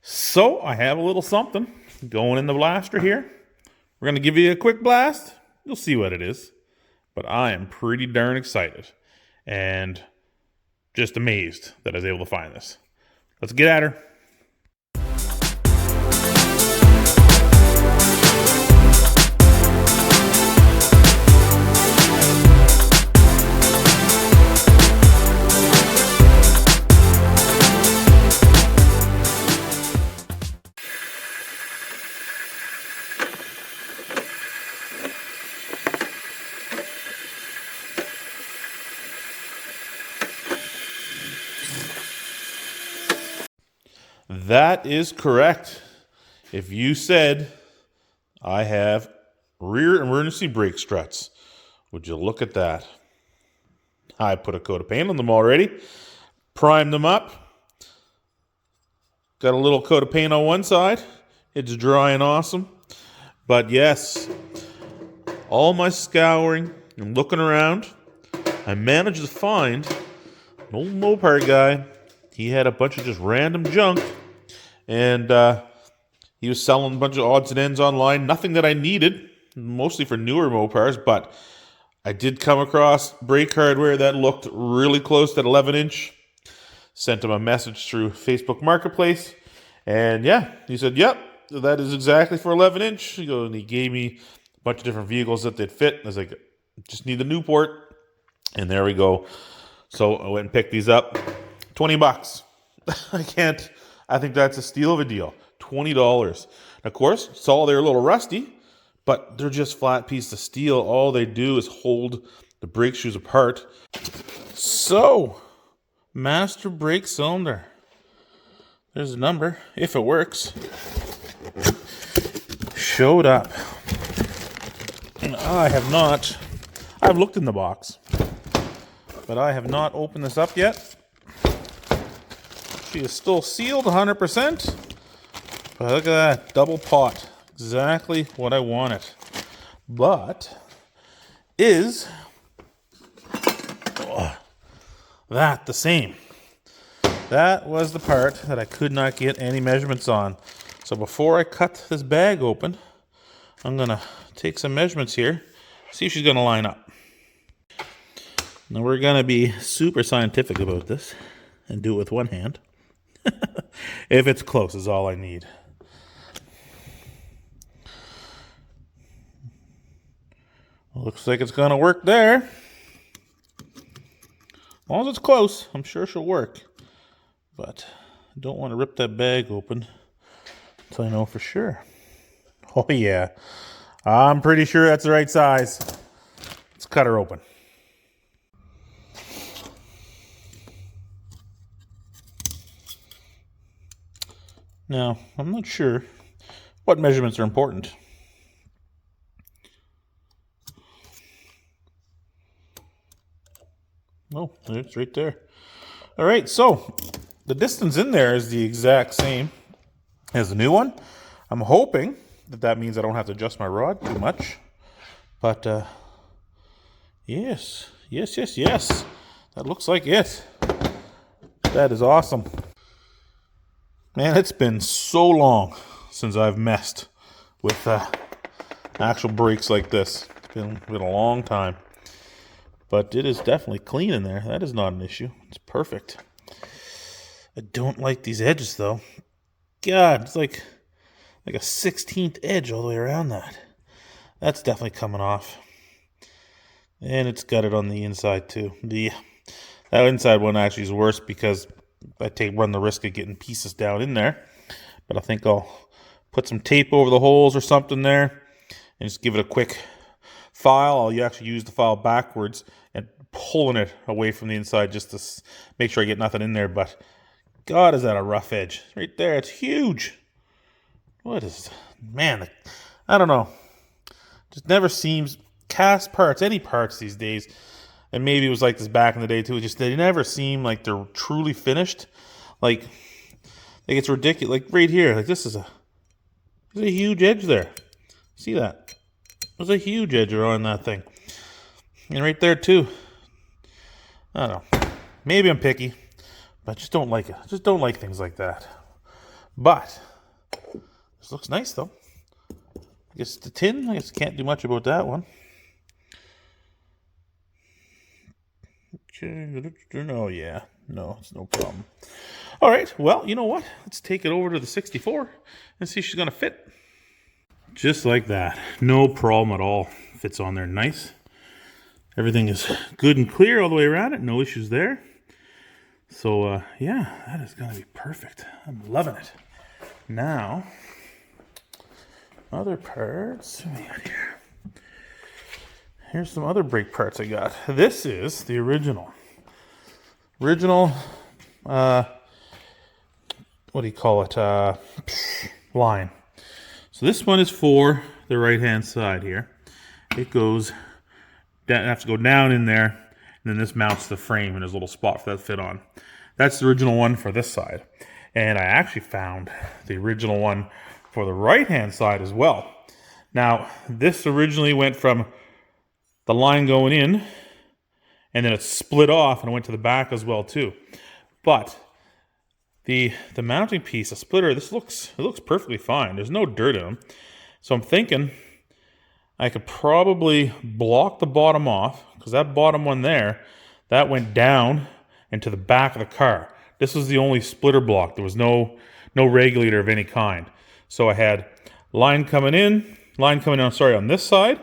So I have a little something going in the blaster here. We're going to give you a quick blast. You'll see what it is. But I am pretty darn excited and just amazed that I was able to find this. Let's get at her. That is correct. If you said I have rear emergency brake struts, would you look at that? I put a coat of paint on them already, primed them up, got a little coat of paint on one side. It's dry and awesome. But yes, all my scouring and looking around, I managed to find an old Mopar guy. He had a bunch of just random junk. And he was selling a bunch of odds and ends online. Nothing that I needed, mostly for newer Mopars. But I did come across brake hardware that looked really close to 11-inch. Sent him a message through Facebook Marketplace. And yeah, he said, yep, that is exactly for 11-inch. And he gave me a bunch of different vehicles that they'd fit. I was like, just need the Newport. And there we go. So I went and picked these up. $20. I think that's a steal of a deal. $20. Of course, it's all they're a little rusty, but they're just flat piece of steel. All they do is hold the brake shoes apart. So, master brake cylinder. There's a number, if it works. Showed up. And I've looked in the box, but I have not opened this up yet. She is still sealed 100%. But look at that, double pot. Exactly what I wanted. But is that the same? That was the part that I could not get any measurements on. So before I cut this bag open, I'm going to take some measurements here, see if she's going to line up. Now we're going to be super scientific about this and do it with one hand. If it's close is all I need. Looks like it's gonna work there. As long as it's close, I'm sure she'll work. But I don't want to rip that bag open until I know for sure. Oh yeah, I'm pretty sure that's the right size. Let's cut her open. Now, I'm not sure what measurements are important. Oh, it's right there. All right, so the distance in there is the exact same as the new one. I'm hoping that means I don't have to adjust my rod too much. But yes. That looks like it. That is awesome. Man, it's been so long since I've messed with actual brakes like this. It's been a long time. But it is definitely clean in there. That is not an issue. It's perfect. I don't like these edges, though. God, it's like a 16th edge all the way around that. That's definitely coming off. And it's got it on the inside, too. That inside one actually is worse because run the risk of getting pieces down in there. But I think I'll put some tape over the holes or something there and just give it a quick file. I'll actually use the file backwards and pulling it away from the inside just to make sure I get nothing in there. But God, is that a rough edge. Right there, it's huge. What is, man, I don't know. Just never seems, cast parts, any parts these days, and maybe it was like this back in the day too, they never seem like they're truly finished. Like it's ridiculous. Like right here, like there's a huge edge there. See that? There's a huge edge on that thing. And right there too. I don't know. Maybe I'm picky, but I just don't like it. I just don't like things like that. But this looks nice though. I guess the tin, I guess can't do much about that one. Okay, oh yeah, no, it's no problem. All right, well, you know what? Let's take it over to the 64 and see if she's gonna fit. Just like that, no problem at all. Fits on there nice. Everything is good and clear all the way around it, no issues there. So yeah, that is gonna be perfect. I'm loving it. Now, other parts, what do we got here? Here's some other brake parts I got. This is the original, what do you call it, line. So this one is for the right-hand side here. It goes down, I have to go down in there, and then this mounts the frame, and there's a little spot for that to fit on. That's the original one for this side. And I actually found the original one for the right-hand side as well. Now, this originally went from the line going in, and then it split off and went to the back as well too. But the mounting piece, the splitter, it looks perfectly fine. There's no dirt in them. So I'm thinking I could probably block the bottom off, because that bottom one there, that went down into the back of the car. This was the only splitter block. There was no regulator of any kind. So I had line coming in on this side,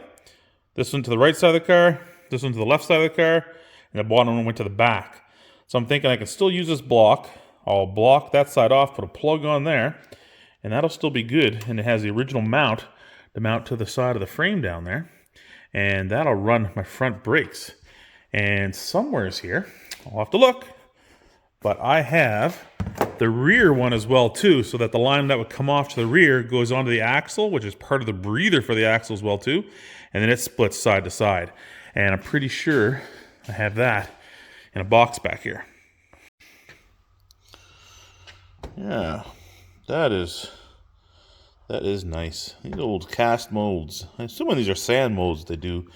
this one to the right side of the car, this one to the left side of the car, and the bottom one went to the back. So I'm thinking I can still use this block. I'll block that side off, put a plug on there, and that'll still be good. And it has the original mount to mount to the side of the frame down there. And that'll run my front brakes. And somewhere's here, I'll have to look, but I have the rear one as well too, so that the line that would come off to the rear goes onto the axle, which is part of the breather for the axle as well too, and then it splits side to side. And I'm pretty sure I have that in a box back here. Yeah, that is nice. These old cast molds. I assume these are sand molds they do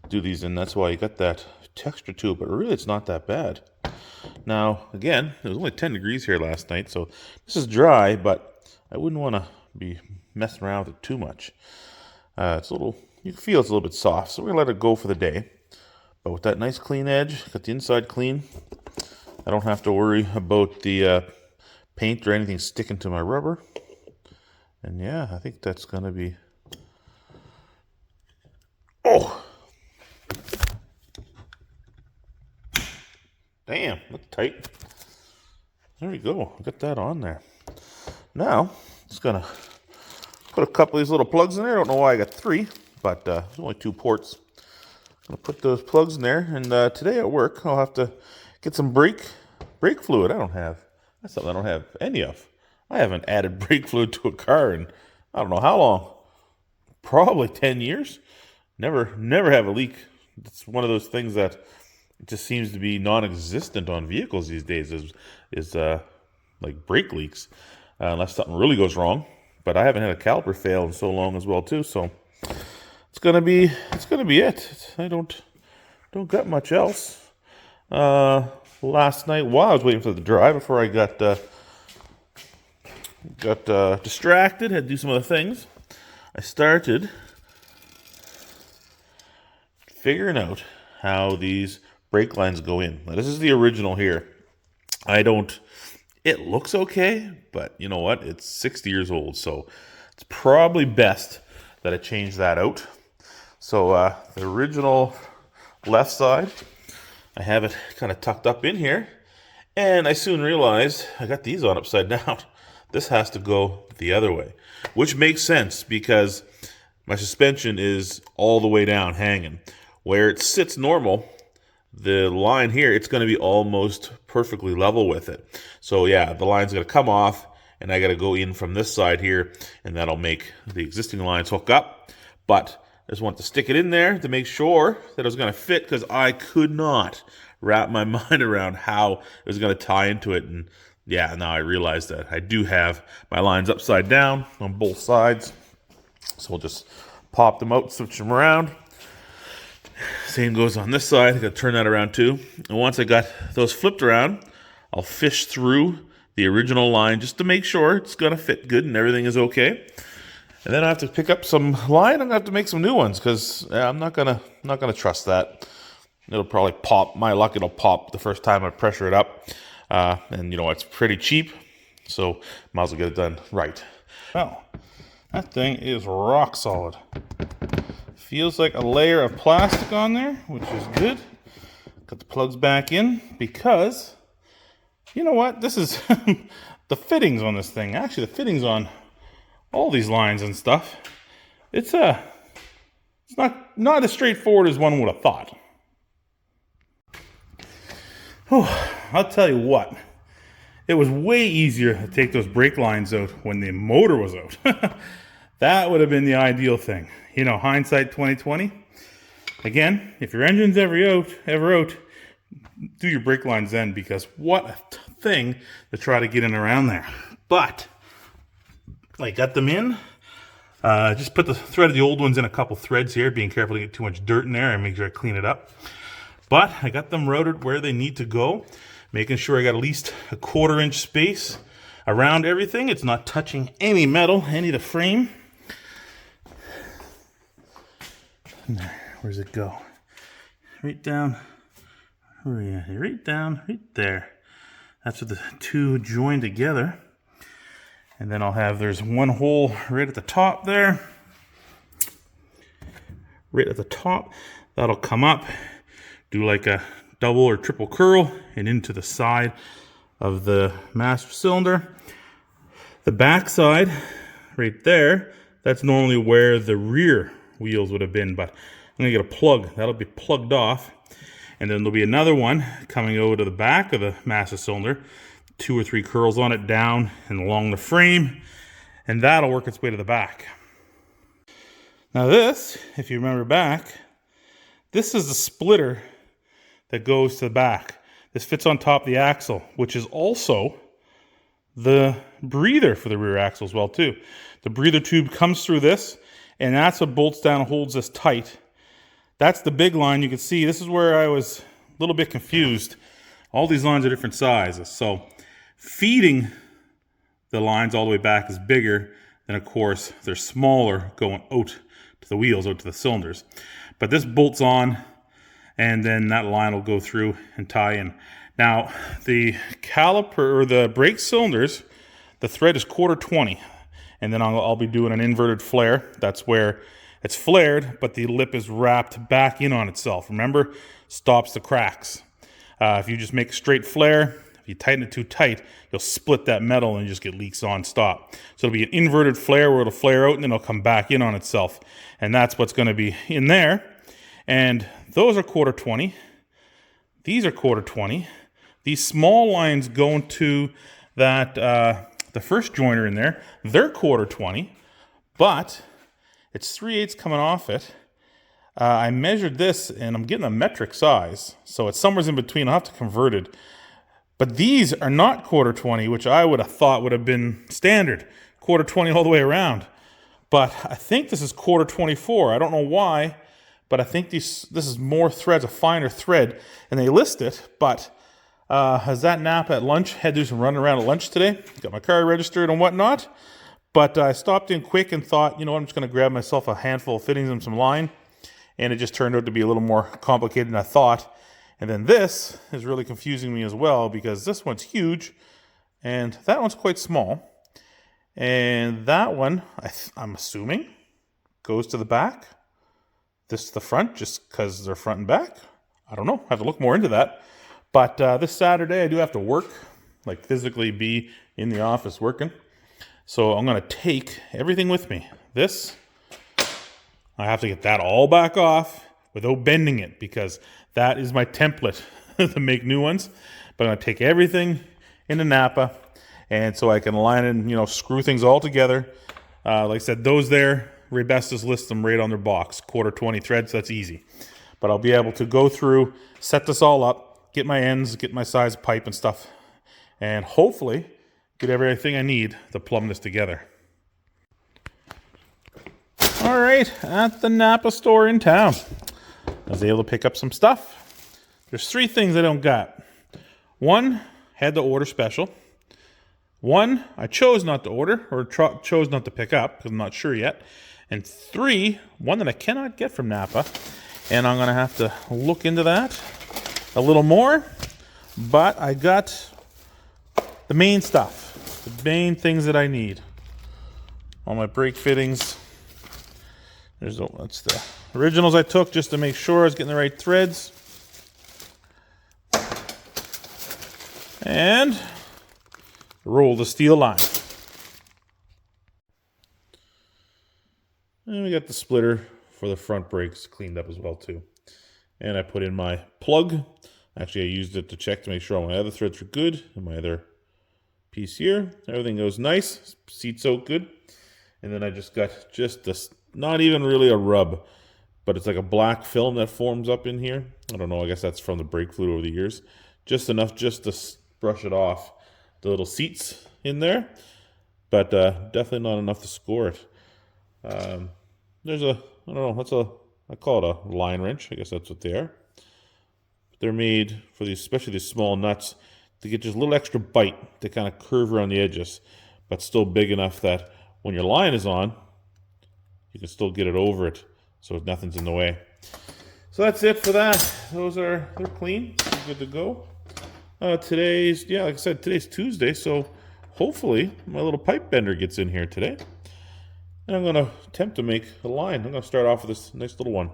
these in. That's why you got that texture to it, but really it's not that bad. Now, again, it was only 10 degrees here last night, so this is dry, but I wouldn't want to be messing around with it too much. It's a little, you can feel it's a little bit soft, so we're going to let it go for the day. But with that nice clean edge, got the inside clean, I don't have to worry about the paint or anything sticking to my rubber. And yeah, I think that's going to be... Oh! Damn, that's tight. There we go. Got that on there. Now, just gonna put a couple of these little plugs in there. I don't know why I got 3, but there's only 2 ports. I'm gonna put those plugs in there, and today at work I'll have to get some brake fluid. That's something I don't have any of. I haven't added brake fluid to a car in I don't know how long. Probably 10 years. Never have a leak. It's one of those things that it just seems to be non-existent on vehicles these days, is like brake leaks, unless something really goes wrong. But I haven't had a caliper fail in so long as well too, so it's gonna be it. I don't got much else. Last night while I was waiting for the dry, before I got distracted, had to do some other things, I started figuring out how these brake lines go in. Now, this is the original here. It looks okay, but you know what? It's 60 years old, so it's probably best that I change that out. So the original left side, I have it kind of tucked up in here, and I soon realized I got these on upside down. This has to go the other way, which makes sense because my suspension is all the way down hanging. Where it sits normal, the line here, it's going to be almost perfectly level with it. So yeah, the line's going to come off, and I got to go in from this side here, and that'll make the existing lines hook up. But I just want to stick it in there to make sure that it was going to fit, because I could not wrap my mind around how it was going to tie into it. And yeah, now I realize that I do have my lines upside down on both sides. So we'll just pop them out, switch them around. Same goes on this side. I got to turn that around too. And once I got those flipped around, I'll fish through the original line just to make sure it's going to fit good and everything is okay. And then I have to pick up some line. I'm going to have to make some new ones because I'm not gonna trust that. It'll probably pop. My luck, it'll pop the first time I pressure it up. And, you know, it's pretty cheap, so might as well get it done right. Well, that thing is rock solid. Feels like a layer of plastic on there, which is good. Got the plugs back in because, you know what? This is the fittings on this thing. Actually, the fittings on all these lines and stuff. It's not as straightforward as one would have thought. Oh, I'll tell you what. It was way easier to take those brake lines out when the motor was out. That would have been the ideal thing. You know, hindsight 2020. Again, if your engine's ever out, do your brake lines then, because what a thing to try to get in around there. But I got them in. Just put the thread of the old ones in a couple threads here, being careful to get too much dirt in there and make sure I clean it up. But I got them routed where they need to go, making sure I got at least a 1/4 inch space around everything. It's not touching any metal, any of the frame. Where's it go? Right down. Where are you at? Right down, right there. That's where the two join together. And then there's one hole right at the top there. Right at the top. That'll come up, do like a double or triple curl, and into the side of the master cylinder. The back side, right there, that's normally where the rear wheels would have been, but I'm gonna get a plug. That'll be plugged off. And then there'll be another one coming over to the back of the master cylinder, 2 or 3 curls on it down and along the frame, and that'll work its way to the back. Now this, if you remember back, this is the splitter that goes to the back. This fits on top of the axle, which is also the breather for the rear axle as well too. The breather tube comes through this, and that's what bolts down and holds this tight. That's the big line. You can see this is where I was a little bit confused. All these lines are different sizes, so feeding the lines all the way back is bigger than, of course, they're smaller going out to the wheels, out to the cylinders. But this bolts on, and then that line will go through and tie in. Now, the caliper or the brake cylinders, the thread is 1/4 20, and then I'll be doing an inverted flare. That's where it's flared, but the lip is wrapped back in on itself. Remember, stops the cracks. If you just make a straight flare, if you tighten it too tight, you'll split that metal and just get leaks on stop. So it'll be an inverted flare where it'll flare out and then it'll come back in on itself. And that's what's going to be in there. And those are 1/4 20. These are 1/4 20. These small lines going to that the first joiner in there, they're 1/4 20, but it's 3/8 coming off it. I measured this and I'm getting a metric size, so it's somewhere in between. I'll have to convert it. But these are not 1/4 20, which I would have thought would have been standard, 1/4 20 all the way around. But I think this is 1/4 24. I don't know why, but I think this is more threads, a finer thread, and they list it. But as that nap at lunch, had to do some running around at lunch today. Got my car registered and whatnot. But I stopped in quick and thought, you know what, I'm just going to grab myself a handful of fittings and some line. And it just turned out to be a little more complicated than I thought. And then this is really confusing me as well, because this one's huge and that one's quite small. And that one, I'm assuming, goes to the back. This to the front, just because they're front and back. I don't know. I have to look more into that. But this Saturday, I do have to work, like physically be in the office working. So I'm going to take everything with me. This, I have to get that all back off without bending it, because that is my template to make new ones. But I'm going to take everything into Napa, and so I can line it and, you know, screw things all together. Like I said, those there, Raybestos lists them right on their box. 1/4 20 threads, that's easy. But I'll be able to go through, set this all up, get my ends, get my size of pipe and stuff, and hopefully get everything I need to plumb this together. All right, at the Napa store in town, I was able to pick up some stuff. There's 3 things I don't got. One, had to order special. 1, I chose not to order or chose not to pick up because I'm not sure yet. And 3, one that I cannot get from Napa. And I'm going to have to look into that a little more. But I got the main stuff, the main things that I need. All my brake fittings. That's the originals I took just to make sure I was getting the right threads. And roll the steel line. And we got the splitter for the front brakes cleaned up as well too. And I put in my plug. Actually, I used it to check to make sure all my other threads were good. And my other piece here, everything goes nice. Seats out good. And then I just got just this, not even really a rub, but it's like a black film that forms up in here. I don't know, I guess that's from the brake fluid over the years. Just enough just to brush it off the little seats in there, but definitely not enough to score it. There's a, I don't know, I call it a line wrench. I guess that's what they are. They're made for these, especially these small nuts, to get just a little extra bite to kind of curve around the edges, but still big enough that when your line is on, you can still get it over it so nothing's in the way. So that's it for that. They're clean, good to go. Today's, yeah, like I said, today's Tuesday, so hopefully my little pipe bender gets in here today. And I'm going to attempt to make a line. I'm going to start off with this nice little one.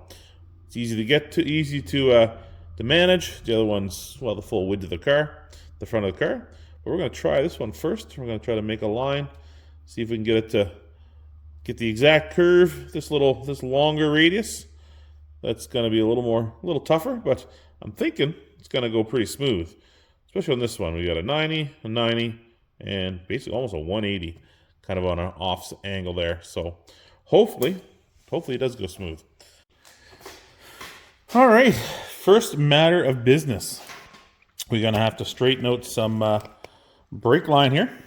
It's easy to get to, easy to manage. The other one's, well, the full width of the car, the front of the car. But we're going to try this one first. We're going to try to make a line, see if we can get it to get the exact curve, this longer radius. That's going to be a little tougher, but I'm thinking it's going to go pretty smooth. Especially on this one. We got a 90, a 90, and basically almost a 180, kind of on an off angle there. So hopefully it does go smooth. All right, first matter of business. We're going to have to straighten out some brake line here.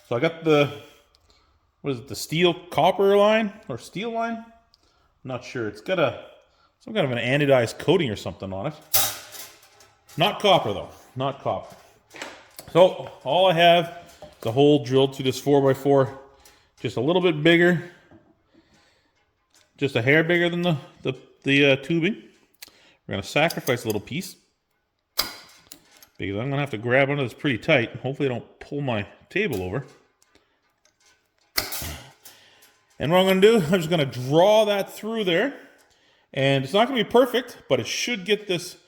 So I got the steel copper line or steel line? I'm not sure. It's got some kind of an anodized coating or something on it. Not copper though, not copper. So all I have is a hole drilled through this 4x4, just a little bit bigger, just a hair bigger than the tubing. We're going to sacrifice a little piece because I'm going to have to grab onto this pretty tight. Hopefully I don't pull my table over. And what I'm going to do, I'm just going to draw that through there. And it's not going to be perfect, but it should get this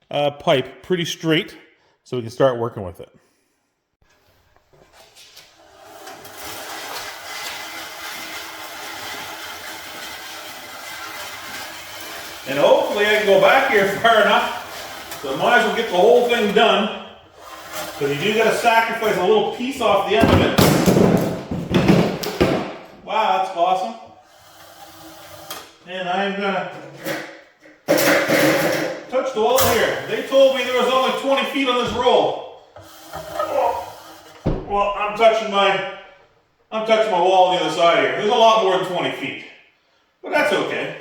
pipe pretty straight so we can start working with it. And hopefully I can go back here far enough, so I might as well get the whole thing done. Because you do got to sacrifice a little piece off the end of it. Wow, that's awesome. And I'm gonna touch the wall here. They told me there was only 20 feet on this roll. Well, I'm touching my wall on the other side here. There's a lot more than 20 feet. But that's okay.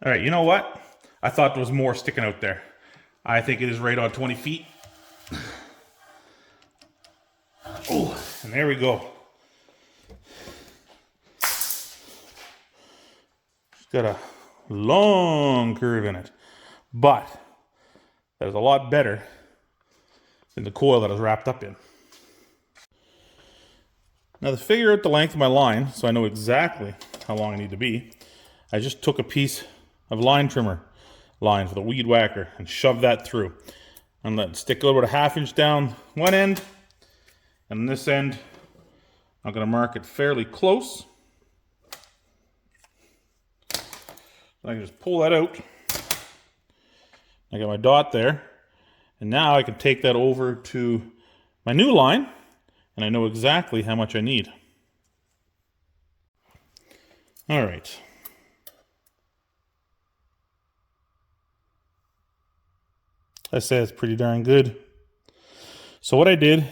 All right, you know what? I thought there was more sticking out there. I think it is right on 20 feet. Oh, and there we go. It's got a long curve in it, but that is a lot better than the coil that I was wrapped up in. Now to figure out the length of my line, so I know exactly how long I need to be, I just took a piece of line trimmer line for the weed whacker and shoved that through. And let it stick over a ½ inch down one end, and this end I'm going to mark it fairly close. I can just pull that out. I got my dot there, and now I can take that over to my new line, and I know exactly how much I need. All right. I say it's pretty darn good. So what I did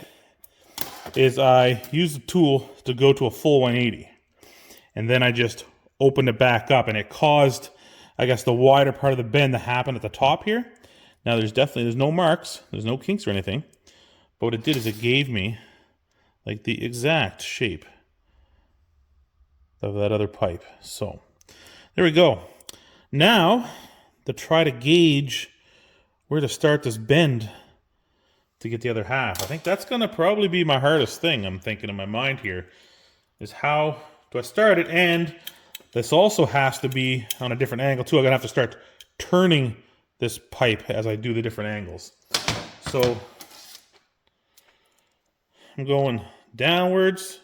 is I used the tool to go to a full 180, and then I just opened it back up, and it caused, I guess, the wider part of the bend to happen at the top here. Now there's no marks, there's no kinks or anything, But what it did is it gave me like the exact shape of that other pipe. So there we go. Now to try to gauge where to start this bend to get the other half. I think that's going to probably be my hardest thing, I'm thinking in my mind here, is how do I start it? And this also has to be on a different angle too. I'm going to have to start turning this pipe as I do the different angles. So I'm going downwards.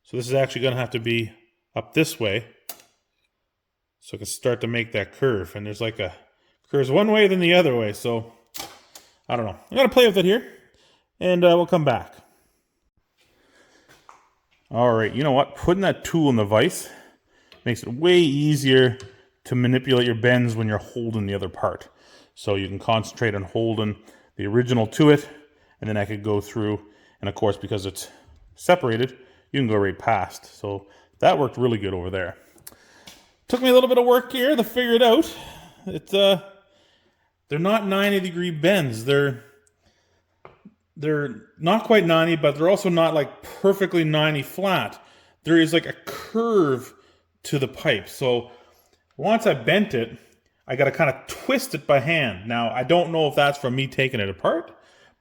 So this is actually going to have to be up this way, so I can start to make that curve. And there's like a curves one way then the other way. So I don't know. I'm going to play with it here, and we'll come back. All right, you know what? Putting that tool in the vise makes it way easier to manipulate your bends when you're holding the other part. So you can concentrate on holding the original to it, and then I could go through, and of course, because it's separated, you can go right past. So that worked really good over there. Took me a little bit of work here to figure it out. It's they're not 90-degree bends. They're not quite 90, but they're also not like perfectly 90 flat. There is like a curve to the pipe. So once I bent it, I got to kind of twist it by hand. Now, I don't know if that's from me taking it apart,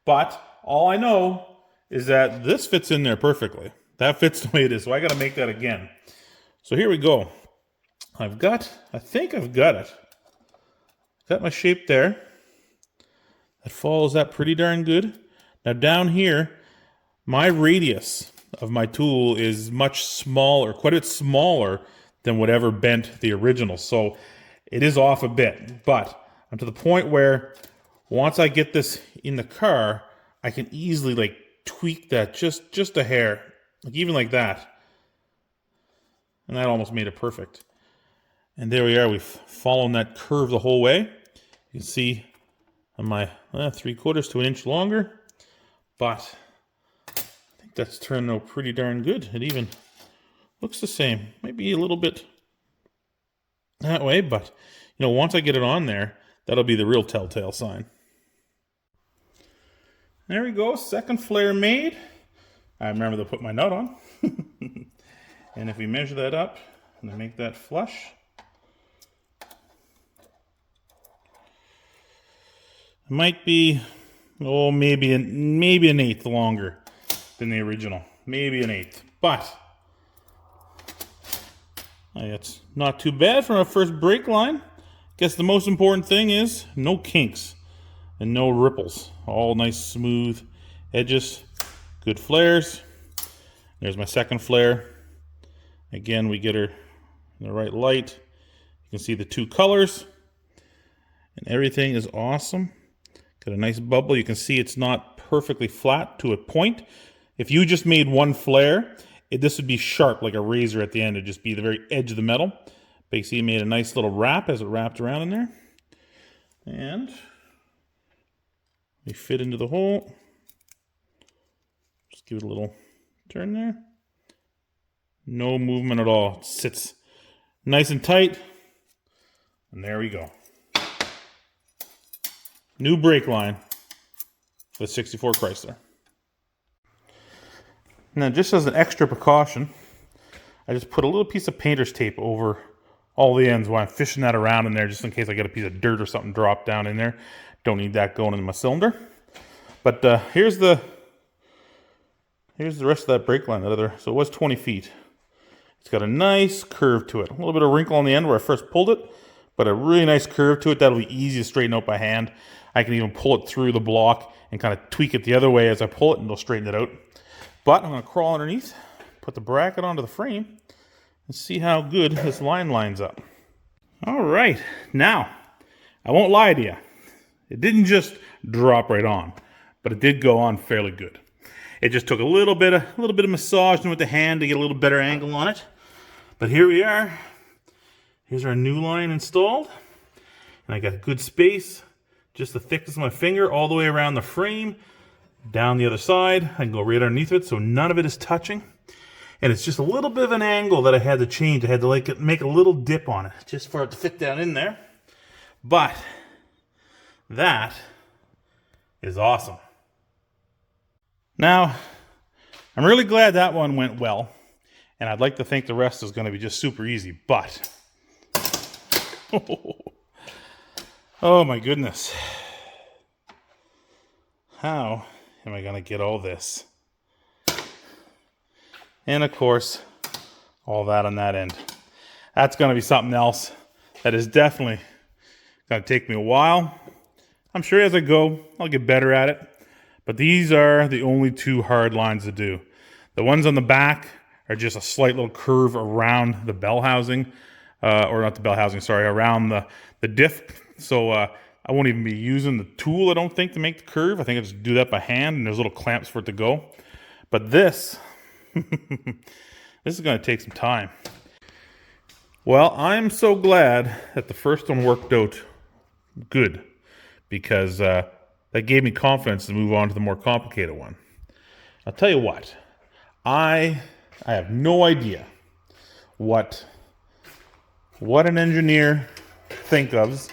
but all I know is that this fits in there perfectly. That fits the way it is, so I got to make that again. So here we go. I think I've got it. Got my shape there. That follows that pretty darn good. Now down here, my radius of my tool is much smaller, quite a bit smaller than whatever bent the original. So it is off a bit, but I'm to the point where once I get this in the car, I can easily like tweak that just a hair, like even like that. And that almost made it perfect. And there we are. We've followed that curve the whole way. You can see on my 3/4 to an inch longer, but I think that's turned out pretty darn good. It even looks the same. Maybe a little bit that way, but you know, once I get it on there, that'll be the real telltale sign. There we go. Second flare made. I remember to put my nut on. And if we measure that up and make that flush, it might be, maybe an eighth longer than the original. Maybe an eighth. But it's not too bad for our first brake line. Guess the most important thing is no kinks and no ripples. All nice smooth edges. Good flares. There's my second flare. Again, we get her in the right light. You can see the two colors. And everything is awesome. Got a nice bubble. You can see it's not perfectly flat to a point. If you just made one flare, this would be sharp like a razor at the end. It'd just be the very edge of the metal. But you see it made a nice little wrap as it wrapped around in there. And they fit into the hole. Just give it a little turn there. No movement at all. It sits nice and tight. And there we go. New brake line for the 64 Chrysler. Now, just as an extra precaution, I just put a little piece of painter's tape over all the ends while I'm fishing that around in there, just in case I get a piece of dirt or something drop down in there. Don't need that going in my cylinder. But here's the rest of that brake line. So it was 20 feet. It's got a nice curve to it. A little bit of wrinkle on the end where I first pulled it, but a really nice curve to it. That'll be easy to straighten out by hand. I can even pull it through the block and kind of tweak it the other way as I pull it, and it'll straighten it out. But I'm going to crawl underneath, put the bracket onto the frame, and see how good this line lines up. All right, now, I won't lie to you. It didn't just drop right on, but it did go on fairly good. It just took a little bit of massaging with the hand to get a little better angle on it. But here we are. Here's our new line installed. And I got good space, just the thickness of my finger all the way around the frame, down the other side. I can go right underneath it, so none of it is touching. And it's just a little bit of an angle that I had to change. I had to make a little dip on it, just for it to fit down in there. But that is awesome. Now, I'm really glad that one went well, and I'd like to think the rest is going to be just super easy, but oh my goodness. How am I going to get all this? And of course, all that on that end. That's going to be something else that is definitely going to take me a while. I'm sure as I go, I'll get better at it. But these are the only two hard lines to do. The ones on the back are just a slight little curve around the bell housing. Or not the bell housing, sorry, around the diff. So I won't even be using the tool, I don't think, to make the curve. I think I'll just do that by hand, and there's little clamps for it to go. But this, this is going to take some time. Well, I'm so glad that the first one worked out good, because that gave me confidence to move on to the more complicated one. I'll tell you what, I have no idea what an engineer thinks of,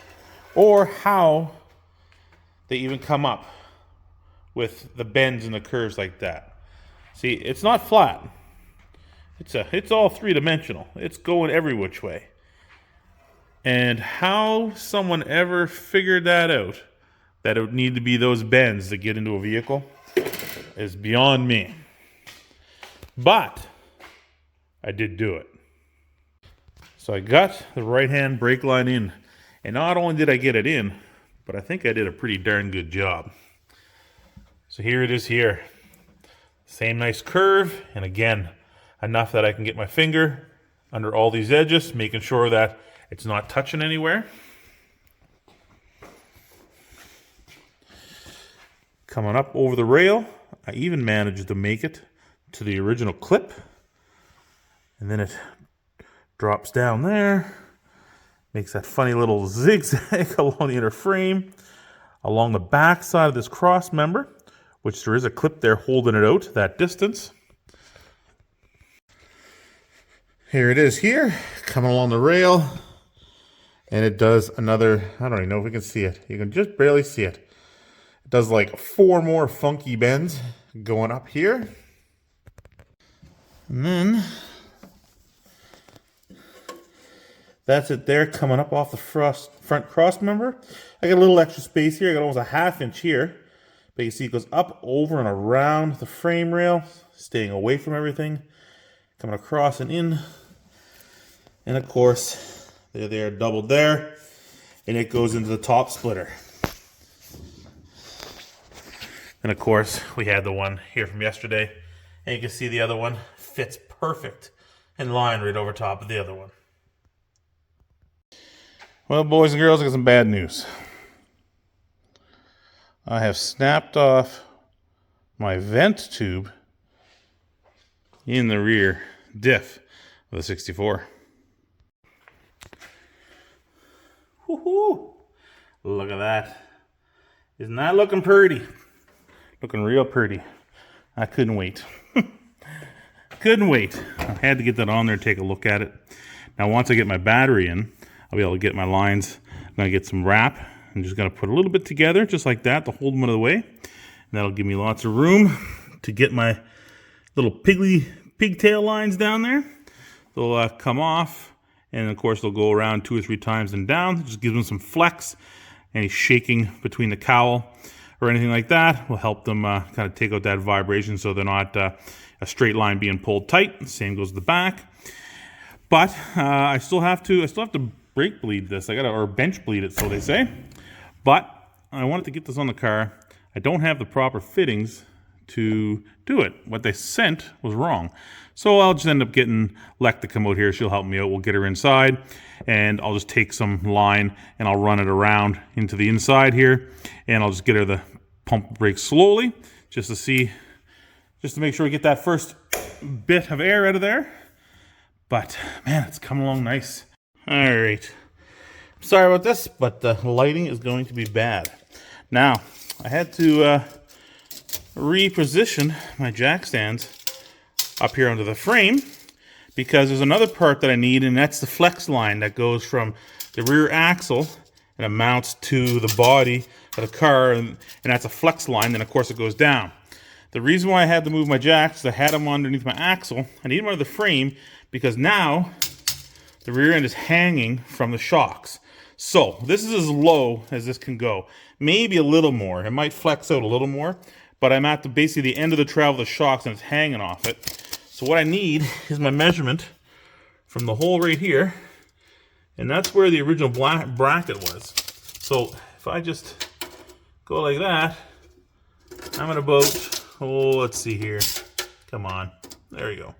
or how they even come up with the bends and the curves like that. See, it's not flat. It's all three-dimensional. It's going every which way. And how someone ever figured that out, that it would need to be those bends to get into a vehicle, is beyond me. But I did do it. So I got the right-hand brake line in. And not only did I get it in, but I think I did a pretty darn good job. So here it is here. Same nice curve, and again, enough that I can get my finger under all these edges, making sure that it's not touching anywhere. Coming up over the rail, I even managed to make it to the original clip. And then it drops down there, makes that funny little zigzag along the inner frame, along the back side of this cross member, which there is a clip there holding it out that distance. Here it is here, coming along the rail, and it does another, I don't even know if we can see it. You can just barely see it. It does like 4 more funky bends going up here. And then that's it there, coming up off the front cross member. I got a little extra space here. I got almost a 1/2 inch here. But you see it goes up, over, and around the frame rail, staying away from everything. Coming across and in. And of course, they're doubled there. And it goes into the top splitter. And of course, we had the one here from yesterday. And you can see the other one fits perfect in line right over top of the other one. Well, boys and girls, I got some bad news. I have snapped off my vent tube in the rear diff of the 64. Woohoo! Look at that. Isn't that looking pretty? Looking real pretty. I couldn't wait. Couldn't wait. I had to get that on there and take a look at it. Now, once I get my battery in, I'll be able to get my lines. I'm going to get some wrap. I'm just going to put a little bit together, just like that, to hold them out of the way. And that'll give me lots of room to get my little pigtail lines down there. They'll come off, and of course they'll go around 2 or 3 times and down. It just gives them some flex. Any shaking between the cowl or anything like that will help them kind of take out that vibration, so they're not a straight line being pulled tight. Same goes to the back. But I still have to brake bleed this. Or bench bleed it, so they say. But I wanted to get this on the car. I don't have the proper fittings to do it. What they sent was wrong. So I'll just end up getting Lek to come out here. She'll help me out. We'll get her inside, and I'll just take some line and I'll run it around into the inside here, and I'll just get her the pump brake slowly just to make sure we get that first bit of air out of there. But man, it's coming along nice. All right. Sorry about this, but the lighting is going to be bad. Now, I had to reposition my jack stands up here under the frame, because there's another part that I need, and that's the flex line that goes from the rear axle and it mounts to the body of the car, and that's a flex line. Then of course it goes down. The reason why I had to move my jacks is I had them underneath my axle. I need them under the frame because now the rear end is hanging from the shocks. So this is as low as this can go. Maybe a little more. It might flex out a little more, but I'm at basically the end of the travel of the shocks and it's hanging off it. So what I need is my measurement from the hole right here, and that's where the original bracket was. So if I just go like that, I'm at about, let's see here. Come on. There we go.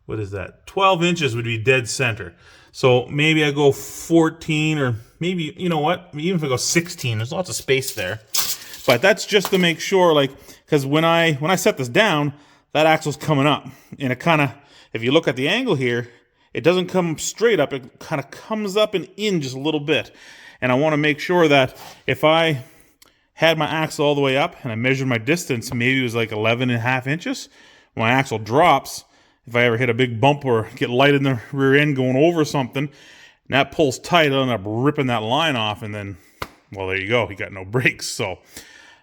What is that? 12 inches would be dead center. So maybe I go 14, or maybe, you know what? Even if I go 16, there's lots of space there. But that's just to make sure, like, because when I set this down, that axle's coming up. And it kind of, if you look at the angle here, it doesn't come straight up. It kind of comes up and in just a little bit. And I want to make sure that if I had my axle all the way up and I measured my distance, maybe it was like 11.5 inches. When my axle drops, if I ever hit a big bump or get light in the rear end going over something, and that pulls tight, I'll end up ripping that line off, and then, well, there you go. You got no brakes. So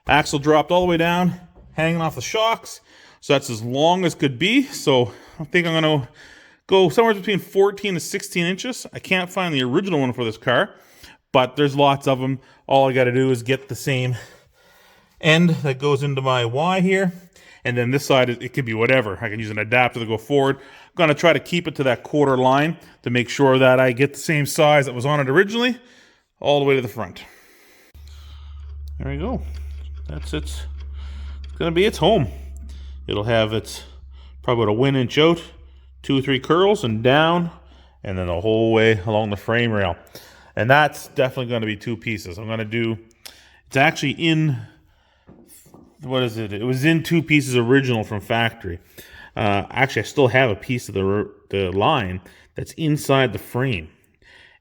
axle dropped all the way down, hanging off the shocks. So that's as long as could be. So I think I'm going to go somewhere between 14 to 16 inches. I can't find the original one for this car, but there's lots of them. All I got to do is get the same end that goes into my Y here. And then this side, it could be whatever. I can use an adapter to go forward. I'm going to try to keep it to that quarter line to make sure that I get the same size that was on it originally all the way to the front. There you go. That's it. It's going to be its home. It'll have its probably about a 1 inch out, 2 or 3 curls and down, and then the whole way along the frame rail. And that's definitely going to be 2 pieces. I'm going to do, it's actually in, what is it? It was in 2 pieces original from factory. Actually, I still have a piece of the line that's inside the frame.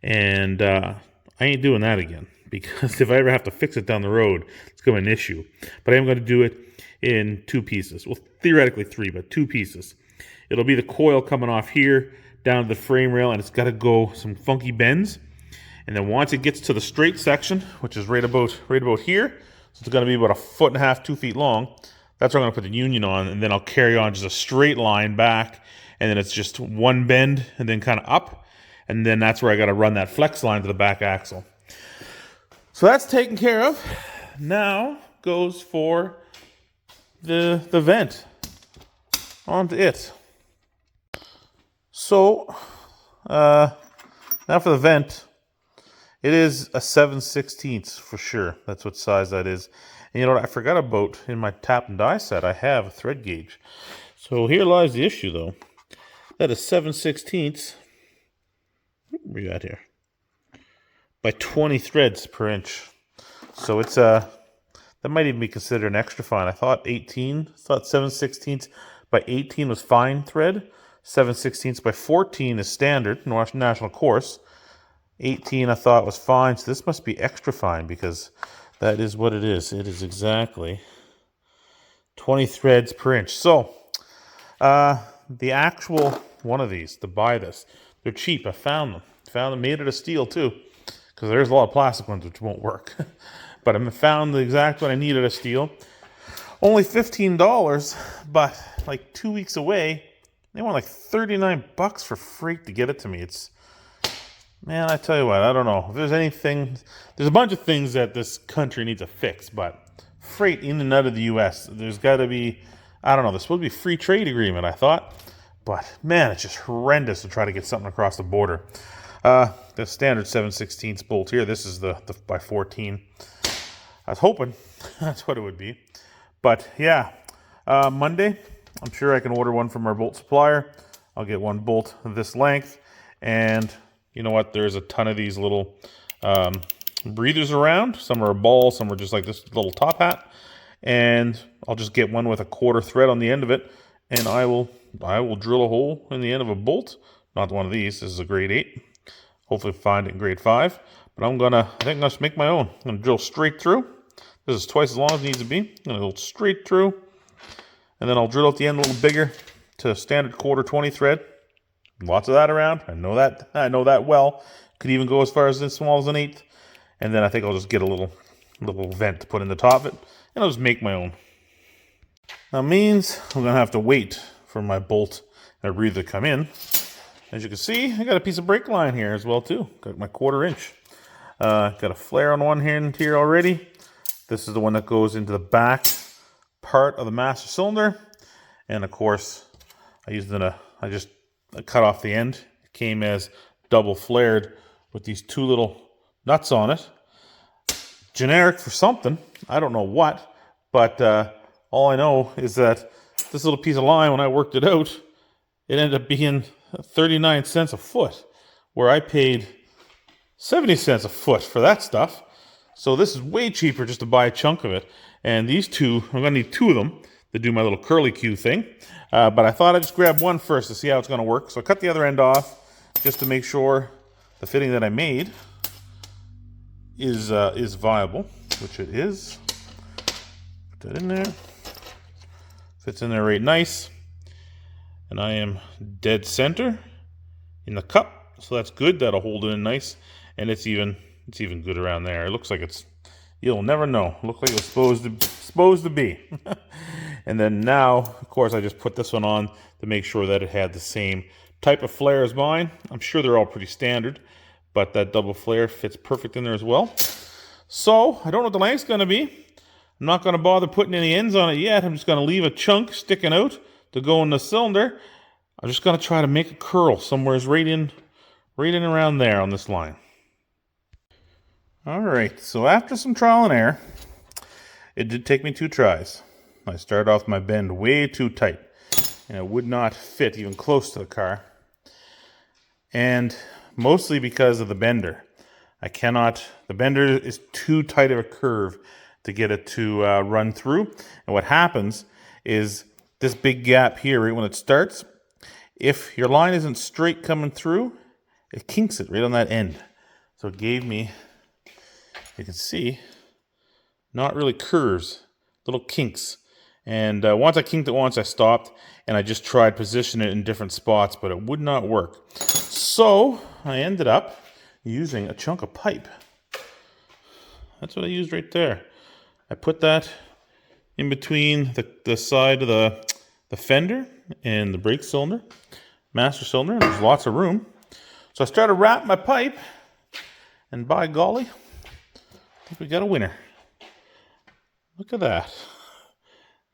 And I ain't doing that again, because if I ever have to fix it down the road, it's going to be an issue. But I am going to do it in 2 pieces. Well, theoretically 3, but 2 pieces. It'll be the coil coming off here down to the frame rail, and it's got to go some funky bends. And then once it gets to the straight section, which is right about here, so it's going to be about 1.5 feet, 2 feet long. That's where I'm going to put the union on, and then I'll carry on just a straight line back, and then it's just one bend and then kind of up, and then that's where I got to run that flex line to the back axle. So that's taken care of. Now goes for the vent onto it. So now for the vent. It is a 7/16 for sure. That's what size that is. And you know what I forgot about? In my tap and die set, I have a thread gauge. So here lies the issue, though. That is 7/16. What we got here? By 20 threads per inch. So it's that might even be considered an extra fine. I thought 7/16 by 18 was fine thread. 7/16 by 14 is standard, national course. 18 I thought was fine, so this must be extra fine because that is what it is. It is exactly 20 threads per inch. So the actual one of these, to buy this, they're cheap. I found them made out of steel too, because there's a lot of plastic ones which won't work. But I found the exact one I needed of steel. Only $15, but like 2 weeks away, they want like $39 for freight to get it to me. Man, I tell you what, I don't know. If there's anything, there's a bunch of things that this country needs to fix, but freight in and out of the U.S., there's got to be, I don't know, there's supposed to be a free trade agreement, I thought. But, man, it's just horrendous to try to get something across the border. The standard 7/16 bolt here, this is the by 14. I was hoping that's what it would be. But, yeah, Monday, I'm sure I can order one from our bolt supplier. I'll get one bolt this length, and you know what? There's a ton of these little breathers around. Some are a ball, some are just like this little top hat. And I'll just get one with a 1/4 thread on the end of it, and I will drill a hole in the end of a bolt. Not one of these. This is a grade 8. Hopefully find it in grade 5. But I think I'm gonna make my own. I'm gonna drill straight through. This is twice as long as it needs to be. I'm gonna go straight through, and then I'll drill at the end a little bigger to standard 1/4 20 thread. Lots of that around. I know that well. Could even go as far as small as an 1/8. And then I think I'll just get a little vent to put in the top of it, and I'll just make my own. That means I'm going to have to wait for my bolt and a breather to come in. As you can see, I got a piece of brake line here as well too. Got my 1/4 inch. Got a flare on one hand here already. This is the one that goes into the back part of the master cylinder. And of course, I just cut off the end. It came as double flared with these 2 little nuts on it. Generic for something. I don't know what, but all I know is that this little piece of line, when I worked it out, it ended up being 39 cents a foot, where I paid 70 cents a foot for that stuff. So this is way cheaper just to buy a chunk of it. And these 2, I'm going to need 2 of them to do my little curly Q thing. But I thought I'd just grab one first to see how it's going to work. So I cut the other end off just to make sure the fitting that I made is viable, which it is. Put that in there. Fits in there right nice. And I am dead center in the cup, so that's good. That'll hold it in nice, and it's even good around there. It looks like you'll never know. It looked like it was supposed to be. And then now, of course, I just put this one on to make sure that it had the same type of flare as mine. I'm sure they're all pretty standard, but that double flare fits perfect in there as well. So I don't know what the length's going to be. I'm not going to bother putting any ends on it yet. I'm just going to leave a chunk sticking out to go in the cylinder. I'm just going to try to make a curl somewhere right in around there on this line. All right, so after some trial and error, it did take me 2 tries. I started off my bend way too tight, and it would not fit even close to the car. And mostly because of the bender. The bender is too tight of a curve to get it to run through. And what happens is this big gap here, right when it starts, if your line isn't straight coming through, it kinks it right on that end. So it gave me, you can see, not really curves, little kinks. And once I kinked it once, I stopped, and I just tried positioning it in different spots, but it would not work. So I ended up using a chunk of pipe. That's what I used right there. I put that in between the side of the fender and the brake cylinder, master cylinder, and there's lots of room. So I started wrapping my pipe, and by golly, I think we got a winner. Look at that.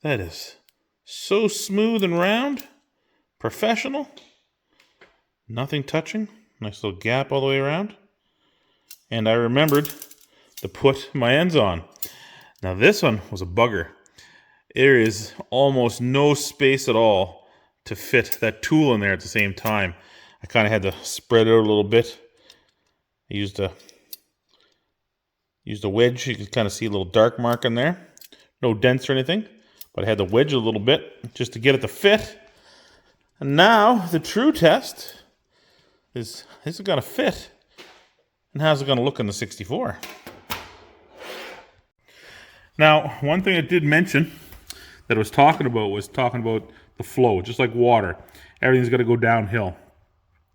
That is so smooth and round, professional, nothing touching, nice little gap all the way around. And I remembered to put my ends on. Now this one was a bugger. There is almost no space at all to fit that tool in there at the same time. I kind of had to spread it out a little bit. I used a wedge. You can kind of see a little dark mark in there. No dents or anything, but I had to wedge it a little bit just to get it to fit. And now the true test is it going to fit? And how's it going to look in the 64? Now, one thing I did mention that I was talking about the flow, just like water. Everything's got to go downhill.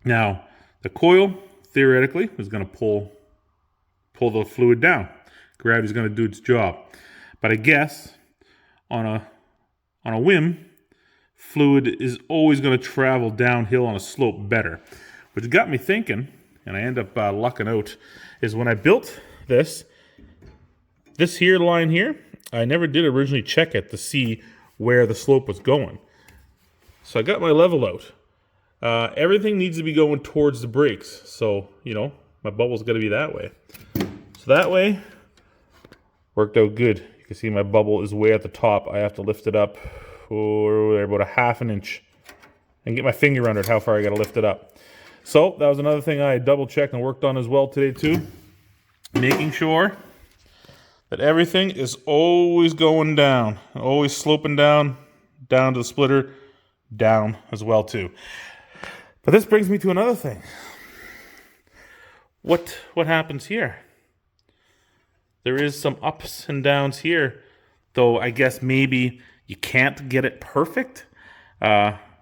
Now, the coil, theoretically, is going to pull the fluid down. Gravity's going to do its job. But I guess, on a whim, fluid is always going to travel downhill on a slope better. Which got me thinking, and I end up lucking out, is when I built this here line here, I never did originally check it to see where the slope was going. So I got my level out. Everything needs to be going towards the brakes. So, my bubble's got to be that way. So that way, worked out good. You can see my bubble is way at the top. I have to lift it up about a 1/2 inch and get my finger under it, how far I got to lift it up. So that was another thing I double checked and worked on as well today too. Making sure that everything is always going down, always sloping down to the splitter, down as well too. But this brings me to another thing. What happens here? There is some ups and downs here, though I guess maybe you can't get it perfect.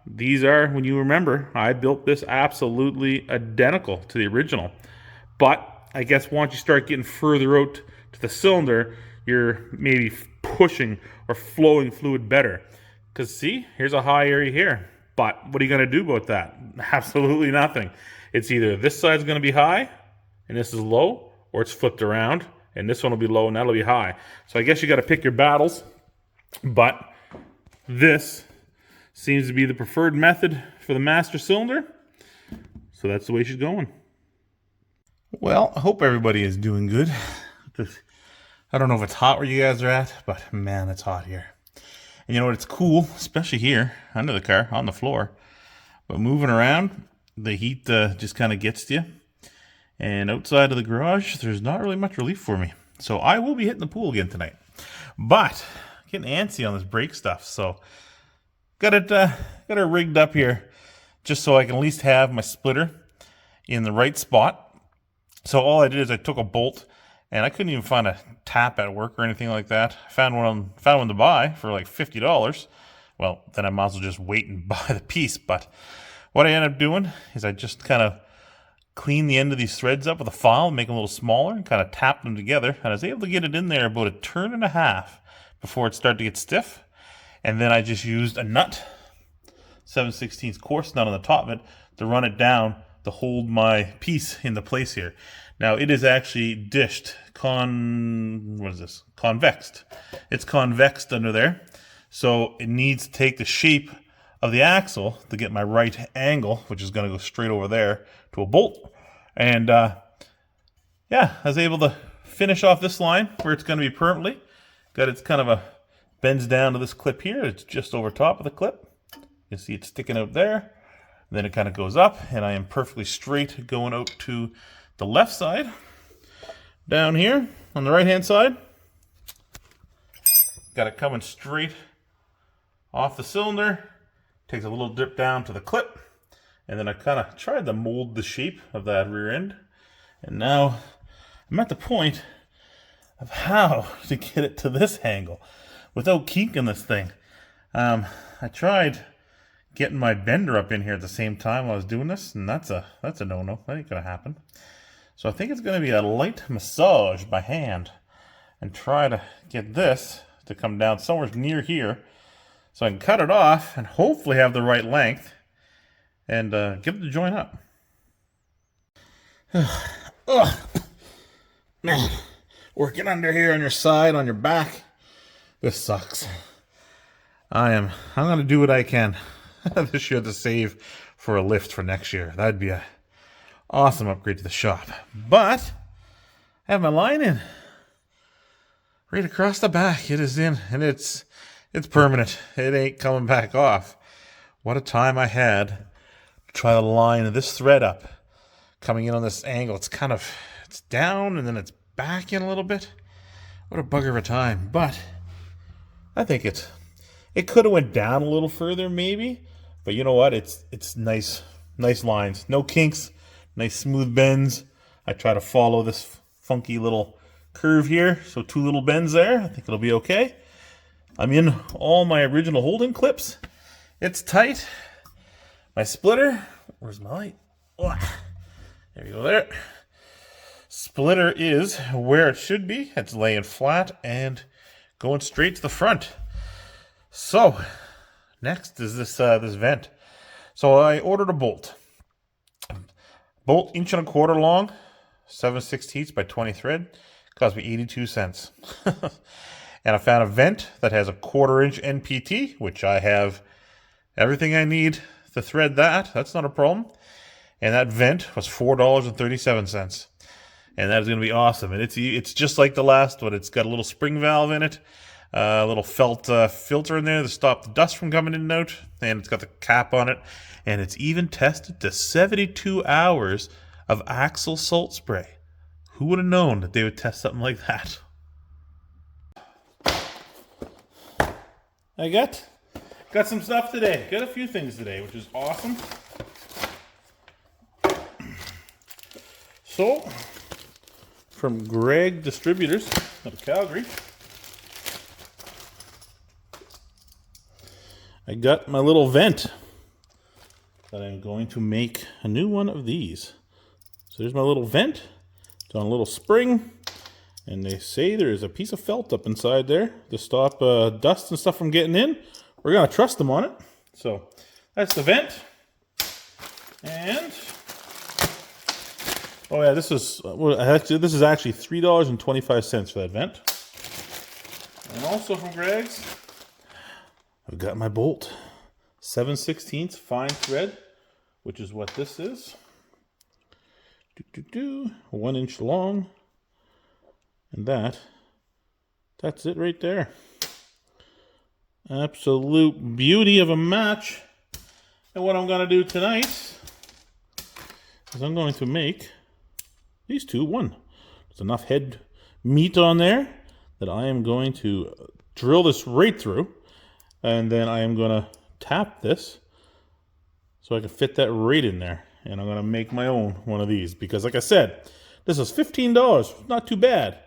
These are, when you remember, I built this absolutely identical to the original. But I guess once you start getting further out to the cylinder, you're maybe pushing or flowing fluid better. Because see, here's a high area here. But what are you going to do about that? Absolutely nothing. It's either this side's going to be high and this is low, or it's flipped around and this one will be low and that'll be high. So I guess you got to pick your battles. But this seems to be the preferred method for the master cylinder. So that's the way she's going. Well, I hope everybody is doing good. I don't know if it's hot where you guys are at, but man, it's hot here. And you know what? It's cool, especially here under the car, on the floor. But moving around, the heat just kind of gets to you. And outside of the garage, there's not really much relief for me. So I will be hitting the pool again tonight. But getting antsy on this brake stuff. So got it rigged up here just so I can at least have my splitter in the right spot. So all I did is I took a bolt, and I couldn't even find a tap at work or anything like that. I found one to buy for like $50. Well, then I might as well just wait and buy the piece. But what I ended up doing is I just kind of cleaned the end of these threads up with a file, make them a little smaller, and kind of tapped them together. And I was able to get it in there about a turn and a half before it started to get stiff. And then I just used a nut, 7/16 coarse nut on the top of it, to run it down to hold my piece into place here. Now it is actually dished, convexed. It's convexed under there. So it needs to take the shape of the axle to get my right angle, which is going to go straight over there to a bolt. And yeah, I was able to finish off this line where it's going to be permanently. Got it's kind of bends down to this clip here. It's just over top of the clip. You see it sticking out there. Then it kind of goes up, and I am perfectly straight going out to the left side. Down here on the right hand side, got it coming straight off the cylinder. Takes a little dip down to the clip, and then I kind of tried to mold the shape of that rear end. And now I'm at the point of how to get it to this angle without kinking this thing. I tried getting my bender up in here at the same time while I was doing this, and that's a no-no. That ain't gonna happen. So I think it's gonna be a light massage by hand and try to get this to come down somewhere near here so I can cut it off and hopefully have the right length and get it to join up. Ugh. Man, working under here on your side, on your back, this sucks. I'm gonna do what I can this year to save for a lift for next year. That'd be a awesome upgrade to the shop. But I have my line in right across the back. It is in, and it's permanent. It ain't coming back off. What a time I had to try to line this thread up, coming in on this angle. It's down and then it's back in a little bit. What a bugger of a time. But I think it could have went down a little further maybe. But you know what? It's nice lines. No kinks. Nice smooth bends. I try to follow this funky little curve here. So 2 little bends there. I think it'll be okay. I'm in all my original holding clips. It's tight. My splitter. Where's my light? Oh, there we go there. Splitter is where it should be. It's laying flat and going straight to the front. So next is this vent. So I ordered a bolt. Bolt 1.25 inch long, 7/16 by 20 thread. Cost me 82 cents. And I found a vent that has a 1/4 inch NPT, which I have everything I need to thread that. That's not a problem. And that vent was $4.37. And that is going to be awesome. And it's just like the last one. It's got a little spring valve in it. A little felt filter in there to stop the dust from coming in and out. And it's got the cap on it. And it's even tested to 72 hours of axle salt spray. Who would have known that they would test something like that? I got some stuff today. Got a few things today, which is awesome. So, from Greg Distributors out of Calgary, I got my little vent that I'm going to make a new one of these. So there's my little vent. It's on a little spring. And they say there is a piece of felt up inside there to stop dust and stuff from getting in. We're going to trust them on it. So that's the vent. And, oh yeah, this is actually $3.25 for that vent. And also from Greg's, I've got my bolt. 7/16 fine thread, which is what this is. 1 inch long. And that's it right there. Absolute beauty of a match. And what I'm going to do tonight is I'm going to make these two one. There's enough head meat on there that I am going to drill this right through. And then I am going to tap this so I can fit that right in there. And I'm going to make my own one of these. Because like I said, this is $15. Not too bad.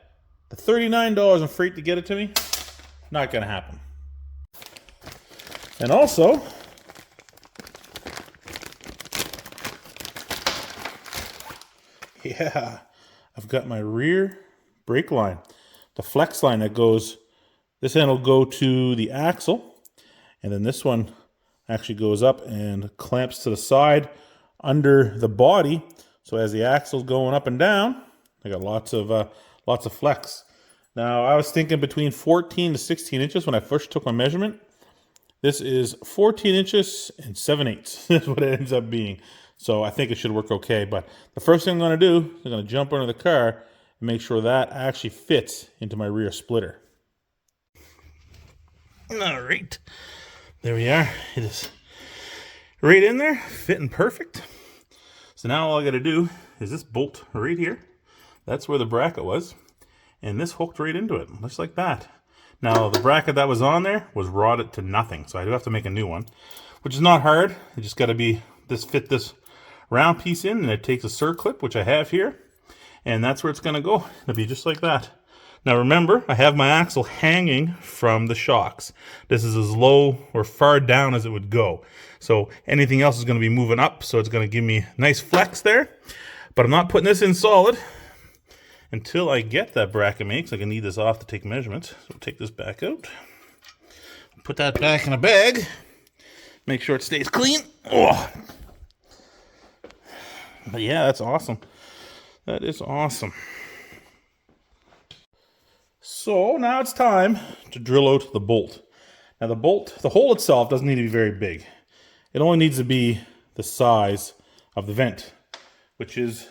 The $39 in freight to get it to me, not going to happen. And also, yeah, I've got my rear brake line. The flex line that goes, this end will go to the axle, and then this one actually goes up and clamps to the side under the body. So as the axle's going up and down, I got lots of flex. Now, I was thinking between 14 to 16 inches when I first took my measurement. This is 14 inches and 7/8. That's what it ends up being. So I think it should work okay. But the first thing I'm going to do is I'm going to jump under the car and make sure that actually fits into my rear splitter. All right. There we are. It is right in there, fitting perfect. So now all I got to do is this bolt right here. That's where the bracket was. And this hooked right into it, just like that. Now, the bracket that was on there was rotted to nothing, so I do have to make a new one, which is not hard. It just got to be fit this round piece in, and it takes a circlip, which I have here, and that's where it's going to go. It'll be just like that. Now, remember, I have my axle hanging from the shocks. This is as low or far down as it would go. So anything else is going to be moving up, so it's going to give me nice flex there. But I'm not putting this in solid until I get that bracket made, because I can need this off to take measurements. So we'll take this back out. Put that back in a bag. Make sure it stays clean. Oh. But yeah, that's awesome. That is awesome. So now it's time to drill out the bolt. Now the hole itself doesn't need to be very big. It only needs to be the size of the vent, which is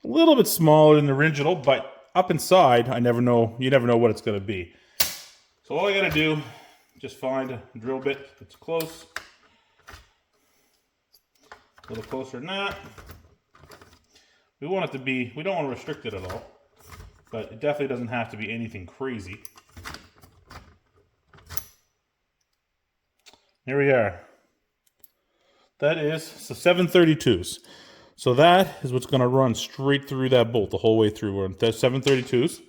a little bit smaller than the original, but up inside, you never know what it's going to be. So all I got to do, just find a drill bit that's close. A little closer than that. We want it to be, we don't want to restrict it at all, but it definitely doesn't have to be anything crazy. Here we are. That is the 732s. So that is what's going to run straight through that bolt the whole way through. We're on 732s.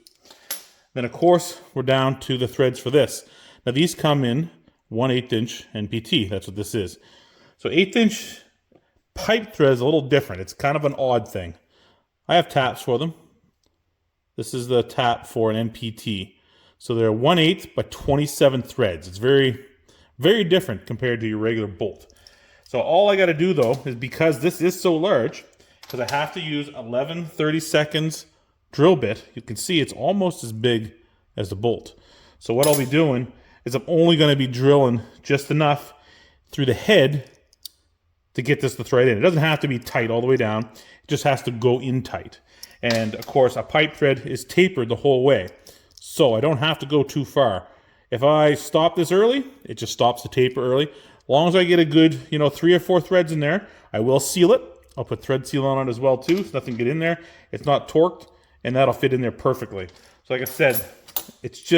Then, of course, we're down to the threads for this. Now, these come in 1/8 inch NPT. That's what this is. So 1/8 inch pipe thread is a little different. It's kind of an odd thing. I have taps for them. This is the tap for an NPT. So they're 1/8 by 27 threads. It's very, very different compared to your regular bolt. So all I got to do, though, is because this is so large, because I have to use 11 32nds drill bit. You can see it's almost as big as the bolt. So what I'll be doing is I'm only going to be drilling just enough through the head to get this to thread in. It doesn't have to be tight all the way down. It just has to go in tight. And, of course, a pipe thread is tapered the whole way. So I don't have to go too far. If I stop this early, it just stops the taper early. As long as I get a good, 3 or 4 threads in there, I will seal it. I'll put thread seal on it as well too, so nothing get in there. It's not torqued, and that'll fit in there perfectly. So like I said, it's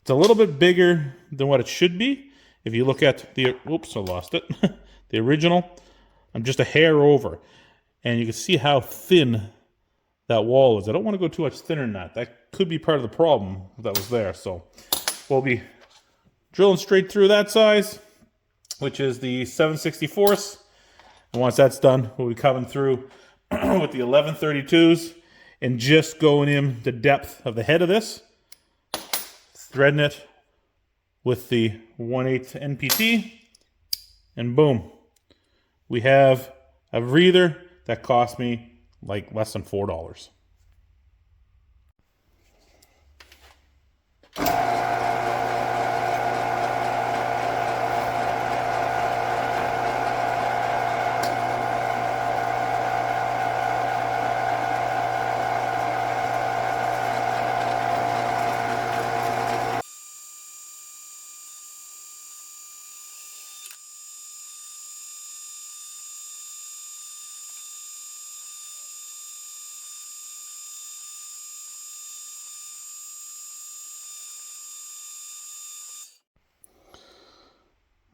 a little bit bigger than what it should be. If you look at the, oops, I lost it. The original, I'm just a hair over. And you can see how thin that wall is. I don't want to go too much thinner than that. That could be part of the problem that was there. So we'll be drilling straight through that size, which is the 7/64. And once that's done, we'll be coming through with the 11/32s and just going in the depth of the head of this, threading it with the 1/8 NPT, and boom. We have a breather that cost me like less than $4.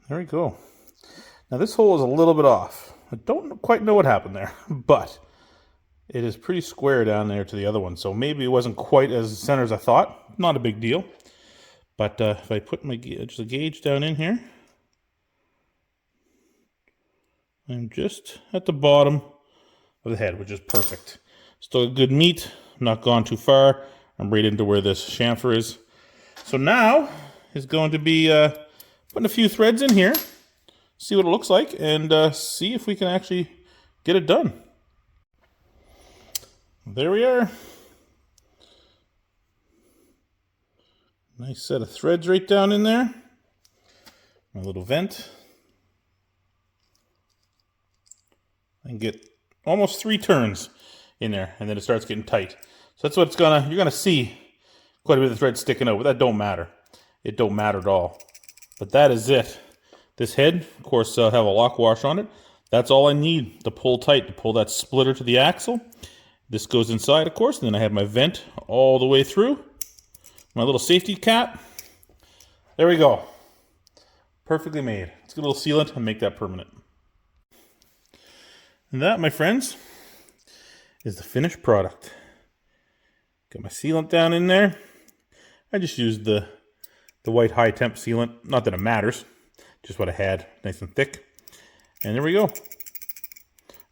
There we go. Now this hole is a little bit off. I don't quite know what happened there, but it is pretty square down there to the other one. So maybe it wasn't quite as center as I thought. Not a big deal. But if I put my gauge down in here, I'm just at the bottom of the head, which is perfect. Still a good meat, not gone too far. I'm right into where this chamfer is. So now is going to be putting a few threads in here, see what it looks like, and see if we can actually get it done. There we are. Nice set of threads right down in there. My little vent. And get almost 3 turns in there, and then it starts getting tight. So that's what you're gonna see quite a bit of thread sticking out, but that don't matter. It don't matter at all. But that is it. This head, of course, have a lock wash on it. That's all I need to pull tight, to pull that splitter to the axle. This goes inside, of course, and then I have my vent all the way through. My little safety cap. There we go. Perfectly made. Let's get a little sealant and make that permanent. And that, my friends, is the finished product. Got my sealant down in there. I just used the white high temp sealant. Not that it matters. Just what I had, nice and thick. And there we go.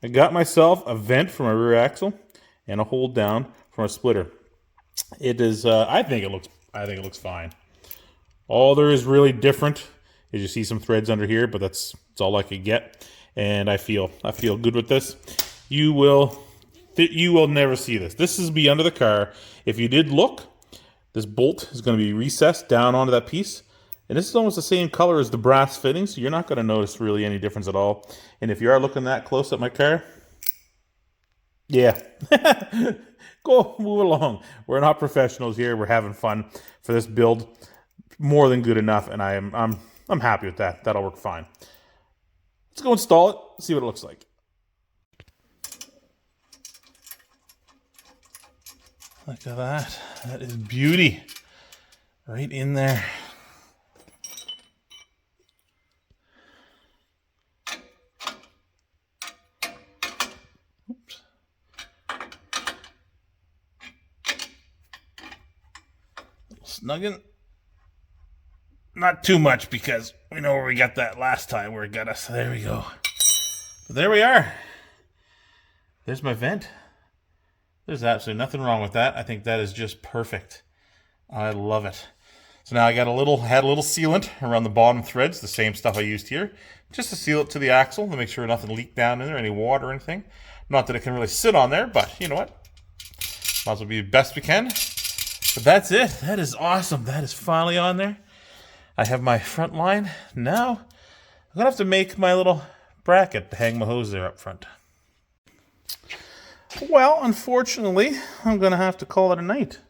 I got myself a vent for my rear axle and a hold down for my splitter. It is. I think it looks fine. All there is really different is you see some threads under here, but that's all I could get. And I feel good with this. You will never see this. This is be under the car. If you did look, this bolt is going to be recessed down onto that piece. And this is almost the same color as the brass fitting, so you're not going to notice really any difference at all. And if you are looking that close at my car, yeah, go move along. We're not professionals here. We're having fun for this build. More than good enough, and I'm happy with that. That'll work fine. Let's go install it, see what it looks like. Look at that. That is beauty. Right in there. Oops. Snugging. Not too much because we know where we got that last time where it got us. There we go. But there we are. There's my vent. There's absolutely nothing wrong with that. I think that is just perfect. I love it. So now I got had a little sealant around the bottom threads, the same stuff I used here, just to seal it to the axle to make sure nothing leaked down in there, any water or anything. Not that it can really sit on there, but you know what? Might as well be the best we can. But that's it. That is awesome. That is finally on there. I have my front line. Now, I'm going to have to make my little bracket to hang my hose there up front. Well, unfortunately, I'm going to have to call it a night.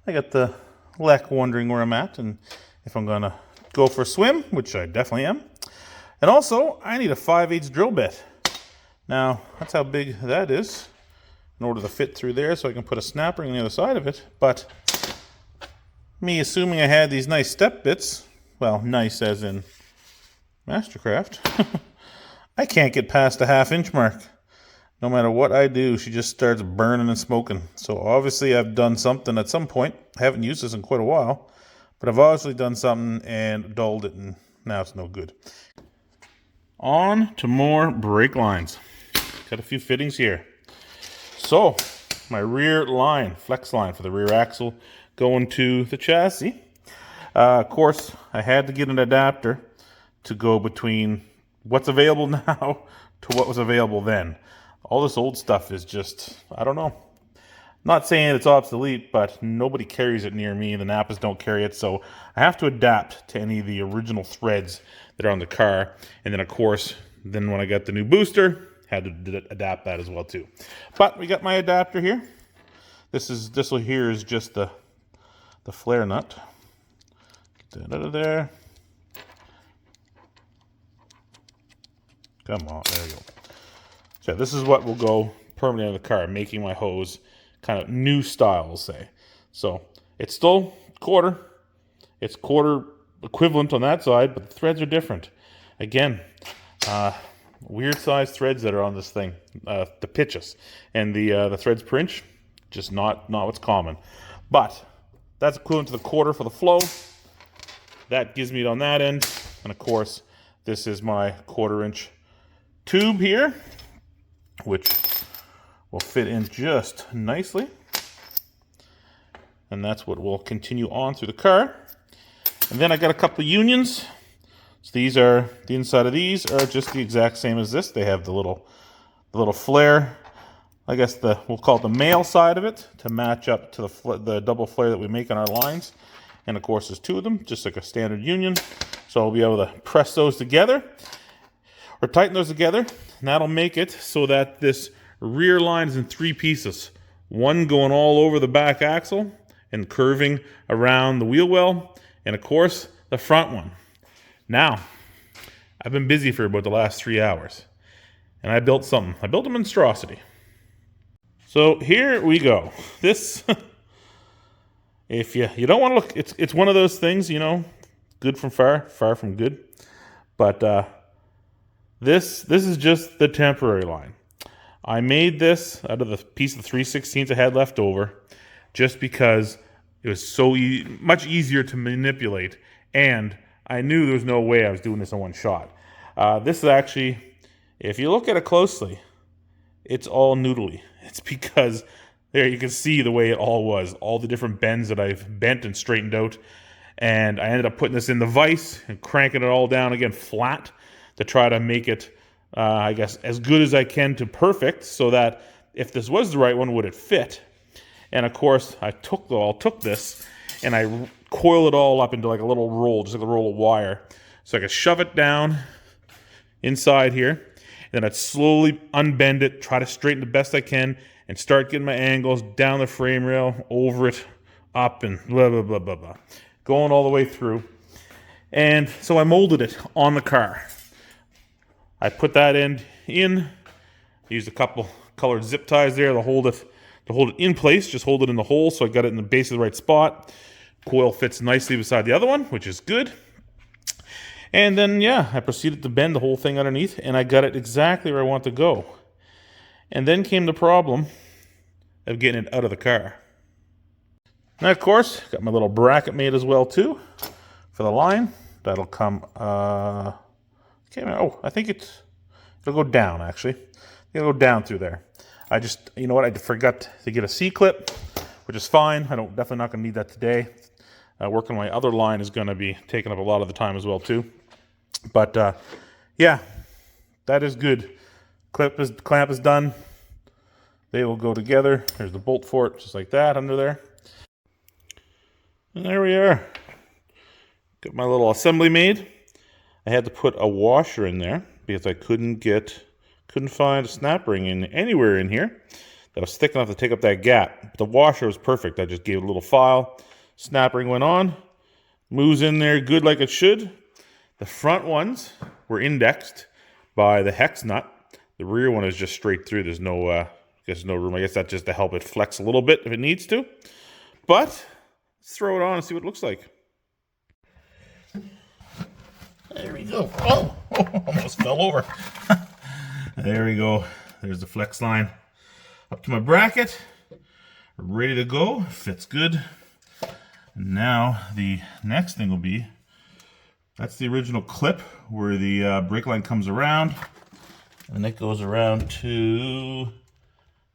I got the Lek wondering where I'm at and if I'm going to go for a swim, which I definitely am. And also, I need a 5/8 drill bit. Now, that's how big that is in order to fit through there so I can put a snap ring on the other side of it. But me assuming I had these nice step bits, well, nice as in Mastercraft, I can't get past the 1/2 inch mark. No matter what I do, she just starts burning and smoking. So obviously I've done something at some point. I haven't used this in quite a while, but I've obviously done something and dulled it, and now it's no good. On to more brake lines. Got a few fittings here. So my rear line, flex line for the rear axle going to the chassis. Of course, I had to get an adapter to go between what's available now to what was available then. All this old stuff is just, I don't know. Not saying it's obsolete, but nobody carries it near me. The Napas don't carry it, so I have to adapt to any of the original threads that are on the car. And then, of course, then when I got the new booster, had to adapt that as well too. But we got my adapter here. This one here is just the flare nut. Get that out of there. Come on, there you go. So this is what will go permanently on the car, making my hose kind of new style, we'll say. So it's still quarter. It's quarter equivalent on that side, but the threads are different. Again, weird sized threads that are on this thing, the pitches, and the threads per inch, just not what's common. But that's equivalent to the quarter for the flow. That gives me it on that end, and of course, this is my 1/4 inch tube here, which will fit in just nicely. And that's what will continue on through the car. And then I got a couple of unions. So these are, the inside of these are just the exact same as this. They have the little flare. I guess we'll call it the male side of it to match up to the double flare that we make on our lines. And of course there's 2 of them, just like a standard union. So I'll be able to press those together or tighten those together. And that'll make it so that this rear line is in 3 pieces. One going all over the back axle and curving around the wheel well. And of course, the front one. Now, I've been busy for about the last 3 hours. And I built something. I built a monstrosity. So here we go. This, if you don't want to look, it's one of those things, you know, good from far, far from good. But this is just the temporary line. I made this out of the piece of 3/16 I had left over just because it was so much easier to manipulate, and I knew there was no way I was doing this in one shot. This is actually, if you look at it closely, it's all noodly. It's because there you can see the way it all was, all the different bends that I've bent and straightened out, and I ended up putting this in the vise and cranking it all down again flat to try to make it, I guess, as good as I can to perfect, so that if this was the right one, would it fit? And of course, I took this and I coil it all up into like a little roll, just like a roll of wire. So I could shove it down inside here, and then I'd slowly unbend it, try to straighten the best I can, and start getting my angles down the frame rail, over it, up, and blah, blah, blah, blah, blah. Going all the way through. And so I molded it on the car. I put that end in, used a couple colored zip ties there to hold it in place, just hold it in the hole, so I got it in the base of the right spot. Coil fits nicely beside the other one, which is good. And then, yeah, I proceeded to bend the whole thing underneath, and I got it exactly where I want to go. And then came the problem of getting it out of the car. Now, of course, got my little bracket made as well, too, for the line. That'll come, I think it'll go down, actually. It'll go down through there. You know what, I forgot to get a C-clip, which is fine. Definitely not going to need that today. Working on my other line is going to be taking up a lot of the time as well, too. But, yeah, that is good. Clamp is done. They will go together. There's the bolt for it, just like that under there. And there we are. Got my little assembly made. I had to put a washer in there because I couldn't find a snap ring anywhere in here that was thick enough to take up that gap. But the washer was perfect. I just gave it a little file. Snap ring went on. Moves in there good like it should. The front ones were indexed by the hex nut. The rear one is just straight through. There's no room. I guess that's just to help it flex a little bit if it needs to. But let's throw it on and see what it looks like. There we go. Oh, almost fell over. There we go. There's the flex line. Up to my bracket. Ready to go. Fits good. Now the next thing will be, that's the original clip where the brake line comes around. And it goes around to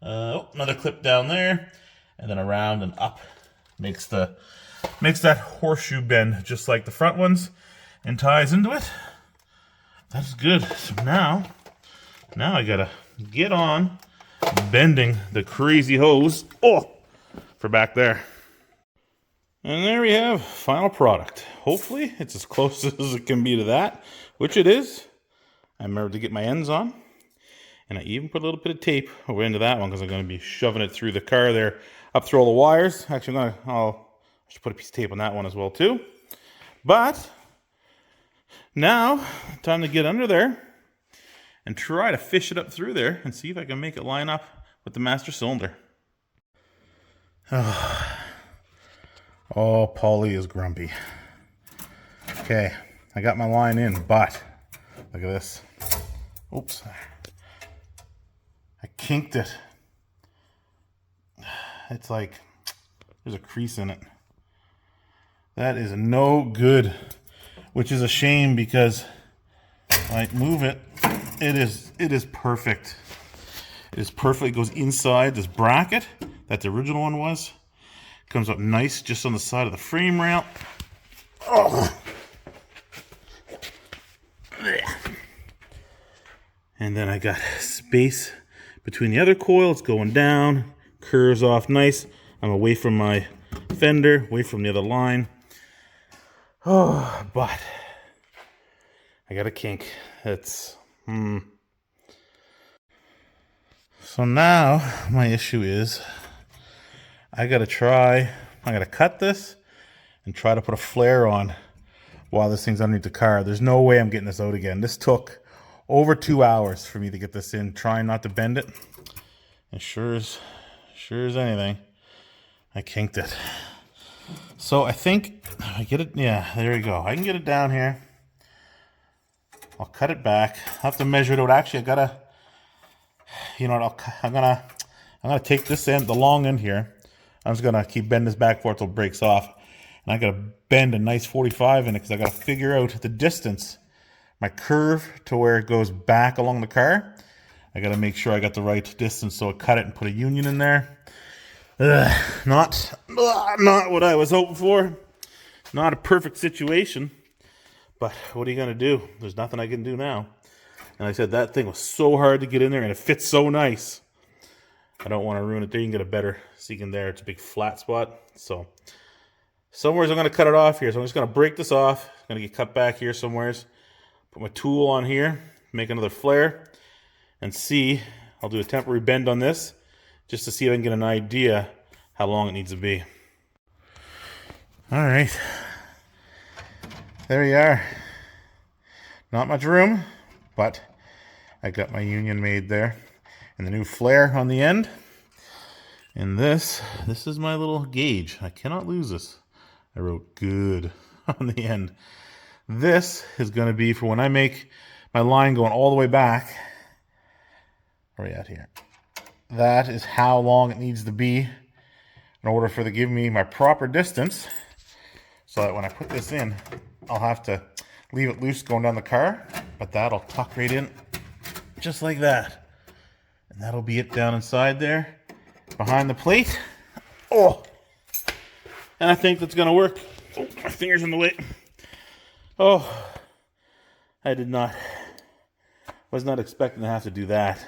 Another clip down there, and then around and up. Makes that horseshoe bend just like the front ones, and ties into it. That's good. So now I gotta get on bending the crazy hose for back there. And there we have final product. Hopefully it's as close as it can be to that, which it is. I remember to get my ends on, and I even put a little bit of tape over into that one because I'm going to be shoving it through the car there, up through all the wires. Actually, I should put a piece of tape on that one as well too. But now, time to get under there and try to fish it up through there and see if I can make it line up with the master cylinder. Oh, Paulie is grumpy. Okay, I got my line in, but look at this. Oops. I kinked it. It's like there's a crease in it. That is no good, which is a shame because when I move it, it is perfect. It is perfect. It goes inside this bracket that the original one was. Comes up nice just on the side of the frame rail. Oh. And then I got space between the other coil. It's going down, curves off nice. I'm away from my fender, away from the other line. Oh, but I got a kink. It's So now my issue is I gotta cut this and try to put a flare on while this thing's underneath the car. There's no way I'm getting this out again. This took over 2 hours for me to get this in, trying not to bend it. And sure as anything, I kinked it. So I think I get it. Yeah, there we go. I can get it down here. I'll cut it back. I'll have to measure it out. Actually, I gotta. You know what? I'm gonna take this end, the long end here. I'm just gonna keep bending this back for it till it breaks off, and I gotta bend a nice 45 in it because I gotta figure out the distance, my curve to where it goes back along the car. I gotta make sure I got the right distance, so I cut it and put a union in there. Not what I was hoping for. Not a perfect situation, but what are you gonna do? There's nothing I can do now. And I said that thing was so hard to get in there, and it fits so nice. I don't want to ruin it there. You can get a better seeking there. It's a big flat spot. So somewheres I'm going to cut it off here. So I'm just going to break this off. It's going to get cut back here somewheres. Put my tool on here. Make another flare. And see. I'll do a temporary bend on this. Just to see if I can get an idea how long it needs to be. Alright. There we are. Not much room. But I got my union made there. And the new flare on the end. And this is my little gauge. I cannot lose this. I wrote good on the end. This is going to be for when I make my line going all the way back. Where are we at here? That is how long it needs to be in order for it to give me my proper distance. So that when I put this in, I'll have to leave it loose going down the car. But that'll tuck right in just like that. And that'll be it down inside there, behind the plate. Oh, and I think that's gonna work. Oh, my finger's in the way. Oh, was not expecting to have to do that.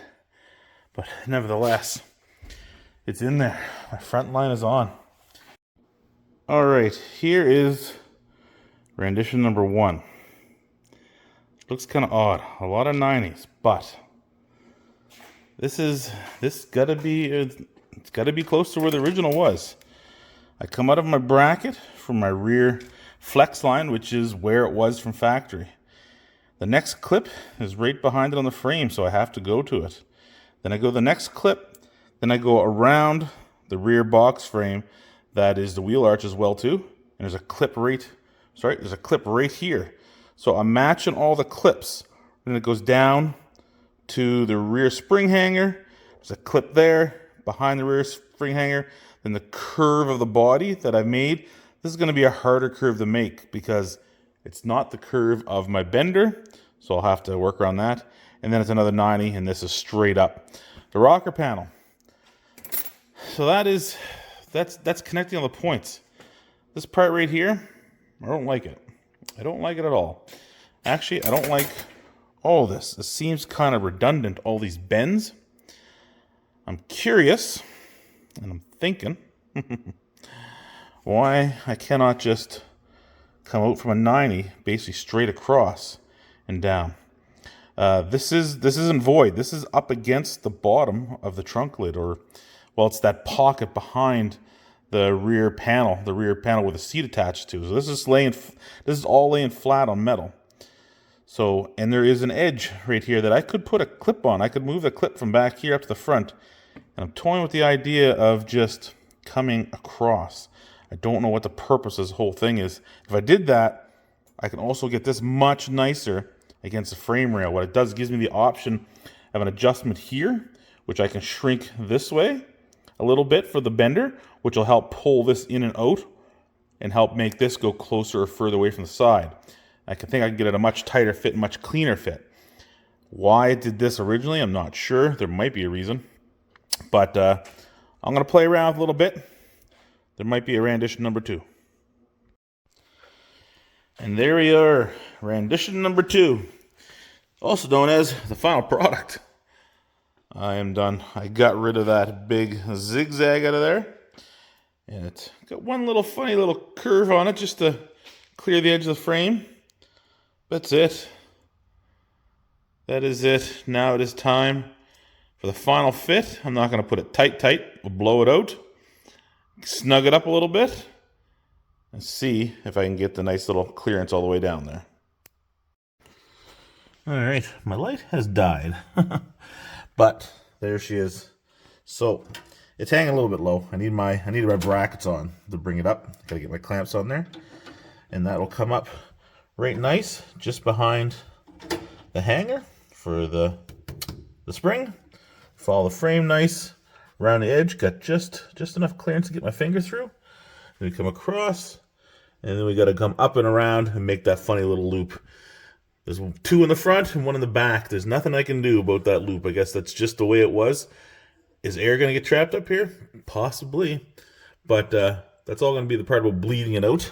But nevertheless, it's in there. My front line is on. All right, here is rendition number 1. Looks kind of odd. A lot of 90s, but it's gotta be close to where the original was. I come out of my bracket from my rear flex line, which is where it was from factory. The next clip is right behind it on the frame, so I have to go to it. Then I go to the next clip, then I go around the rear box frame. That is the wheel arch as well too. And there's a clip right here. So I'm matching all the clips. Then it goes down to the rear spring hanger. There's a clip there behind the rear spring hanger. Then the curve of the body that I made. This is going to be a harder curve to make because it's not the curve of my bender. So I'll have to work around that. And then it's another 90, and this is straight up. The rocker panel. so that's connecting all the points. This part right here, I don't like it. I don't like it at all. Actually, I don't like all this. It seems kind of redundant, all these bends. I'm curious, and I'm thinking, why I cannot just come out from a 90, basically straight across and down. This isn't void. This is up against the bottom of the trunk lid, or, well, it's that pocket behind the rear panel with a seat attached to. So this is all laying flat on metal. So, and there is an edge right here that I could put a clip on. I could move the clip from back here up to the front. And I'm toying with the idea of just coming across. I don't know what the purpose of this whole thing is. If I did that, I can also get this much nicer against the frame rail. What it does, it gives me the option of an adjustment here, which I can shrink this way a little bit for the bender, which will help pull this in and out and help make this go closer or further away from the side. I think I can get it a much tighter fit, much cleaner fit. Why I did this originally, I'm not sure. There might be a reason. But I'm going to play around with a little bit. There might be a rendition number 2. And there we are, rendition number 2. Also known as the final product. I am done. I got rid of that big zigzag out of there. And it's got one little funny little curve on it just to clear the edge of the frame. That's it. That is it. Now it is time for the final fit. I'm not going to put it tight. We'll blow it out. Snug it up a little bit. And see if I can get the nice little clearance all the way down there. Alright, my light has died. But there she is. So it's hanging a little bit low. I need my brackets on to bring it up. Gotta get my clamps on there. And that'll come up right nice just behind the hanger for the spring. Follow the frame nice around the edge. Got just enough clearance to get my finger through. Then we come across, and then we got to come up and around and make that funny little loop. There's 2 in the front and 1 in the back. There's nothing I can do about that loop. I guess that's just the way it was. Is air going to get trapped up here? Possibly. But that's all going to be the part about bleeding it out.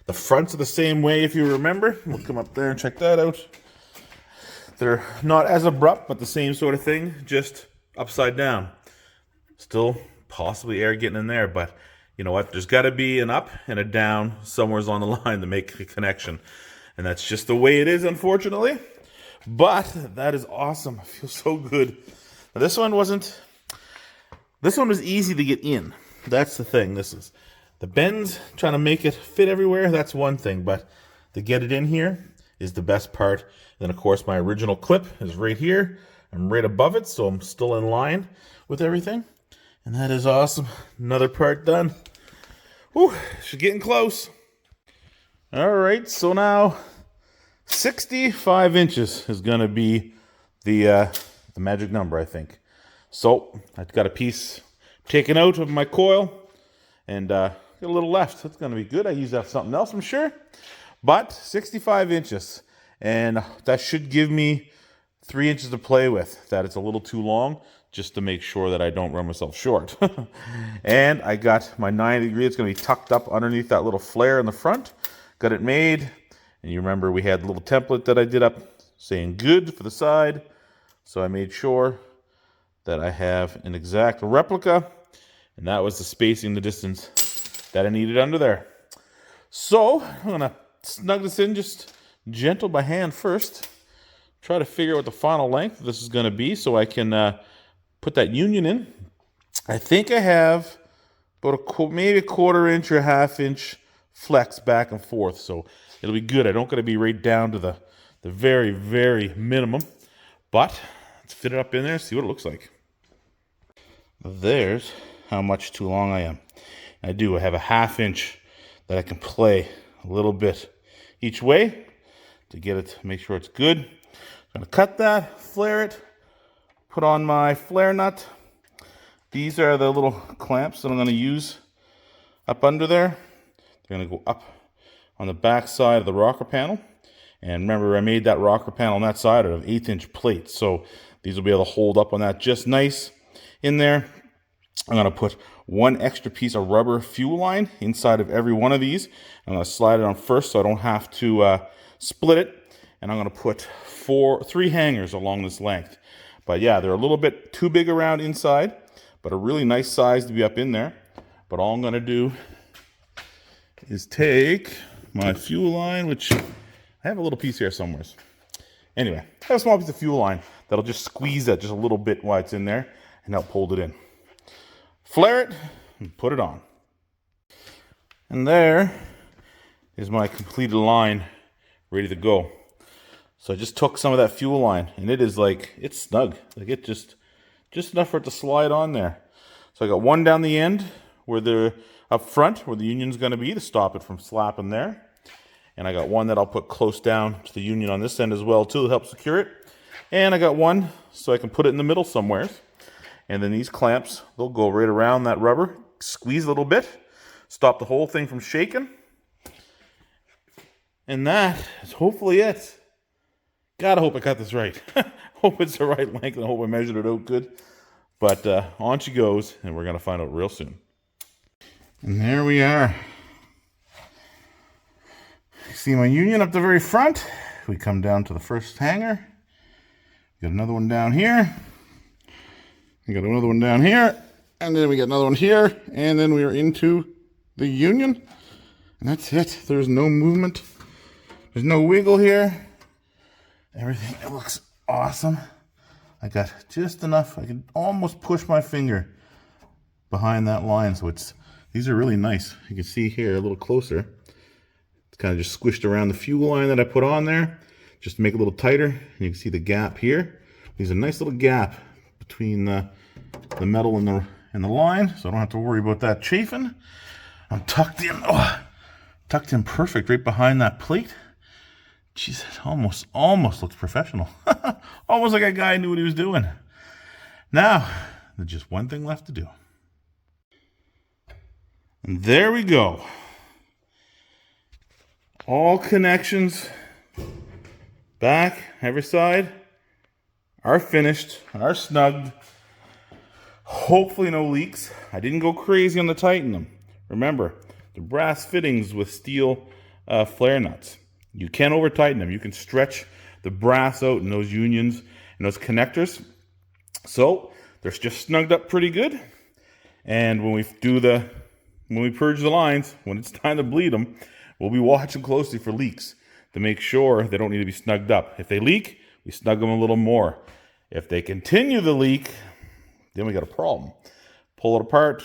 The fronts are the same way, if you remember. We'll come up there and check that out. They're not as abrupt, but the same sort of thing, just upside down. Still possibly air getting in there, but you know what? There's got to be an up and a down somewhere on the line to make a connection. And that's just the way it is, unfortunately. But that is awesome. I feel so good. Now, this one was easy to get in. That's the thing. This is the bends, trying to make it fit everywhere. That's one thing, but to get it in here is the best part. And then, of course, my original clip is right here. I'm right above it, so I'm still in line with everything. And that is awesome. Another part done. Whew, she's getting close. All right, so now 65 inches is going to be the magic number, I think. So I've got a piece taken out of my coil and got a little left. That's going to be good. I use that for something else, I'm sure. But 65 inches, and that should give me 3 inches to play with. That it's a little too long, just to make sure that I don't run myself short. And I got my 90 degree. It's going to be tucked up underneath that little flare in the front. Got it made. And you remember we had a little template that I did up saying good for the side. So I made sure that I have an exact replica. And that was the spacing, the distance that I needed under there. So I'm going to snug this in just gentle by hand first. Try to figure out what the final length of this is going to be so I can put that union in. I think I have about maybe a 1/4 inch or a 1/2 inch flex back and forth. So it'll be good. I don't got to be right down to the very, very minimum. But let's fit it up in there, see what it looks like. There's how much too long I am. I have a 1/2 inch that I can play a little bit each way to get it, make sure it's good. I'm going to cut that, flare it, put on my flare nut. These are the little clamps that I'm going to use up under there. They're going to go up on the back side of the rocker panel. And remember, I made that rocker panel on that side out of 1/8 inch plates. So these will be able to hold up on that just nice in there. I'm going to put one extra piece of rubber fuel line inside of every one of these. I'm going to slide it on first so I don't have to split it. And I'm going to put three hangers along this length. But yeah, they're a little bit too big around inside, but a really nice size to be up in there. But all I'm going to do is take my fuel line, which I have a little piece here somewhere. Anyway, I have a small piece of fuel line that'll just squeeze that just a little bit while it's in there and help hold it in. Flare it and put it on. And there is my completed line ready to go. So I just took some of that fuel line, and it is like, it's snug. Like it just enough for it to slide on there. So I got one down the end where up front where the union's going to be to stop it from slapping there. And I got one that I'll put close down to the union on this end as well too to help secure it. And I got one so I can put it in the middle somewhere. And then these clamps, they'll go right around that rubber, squeeze a little bit, stop the whole thing from shaking. And that is hopefully it. God, I hope I got this right. Hope it's the right length, and I hope I measured it out good. But on she goes, and we're going to find out real soon. And there we are. See my union up the very front. We come down to the first hanger. Got another one down here. We got another one down here. And then we got another one here. And then we are into the union. And that's it. There's no movement. There's no wiggle here. Everything, it looks awesome. I got just enough. I can almost push my finger behind that line. So these are really nice. You can see here a little closer. It's kind of just squished around the fuel line that I put on there just to make it a little tighter. And you can see the gap here. There's a nice little gap between the metal and the line, so I don't have to worry about that chafing. I'm tucked in perfect right behind that plate. Jeez, it almost looks professional. Almost like a guy knew what he was doing. Now, there's just one thing left to do. And there we go. All connections back, every side, are finished, are snugged. Hopefully no leaks. I didn't go crazy on the tightening them. Remember, the brass fittings with steel flare nuts. You can over tighten them. You can stretch the brass out in those unions and those connectors. So they're just snugged up pretty good. And when we purge the lines, when it's time to bleed them, we'll be watching closely for leaks to make sure they don't need to be snugged up. If they leak, we snug them a little more. If they continue the leak, then we got a problem. Pull it apart,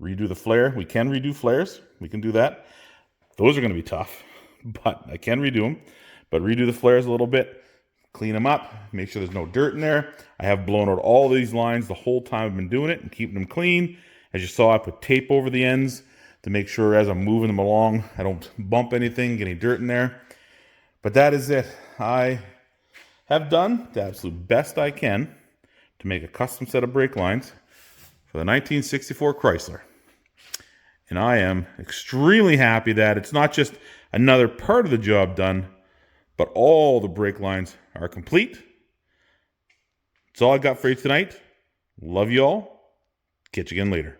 redo the flare. We can redo flares. We can do that. Those are going to be tough, but I can redo them. But redo the flares a little bit, clean them up, make sure there's no dirt in there. I have blown out all these lines the whole time I've been doing it and keeping them clean. As you saw, I put tape over the ends to make sure as I'm moving them along, I don't bump anything, get any dirt in there. But that is it. I have done the absolute best I can to make a custom set of brake lines for the 1964 Chrysler. And I am extremely happy that it's not just another part of the job done, but all the brake lines are complete. That's all I got for you tonight. Love you all. Catch you again later.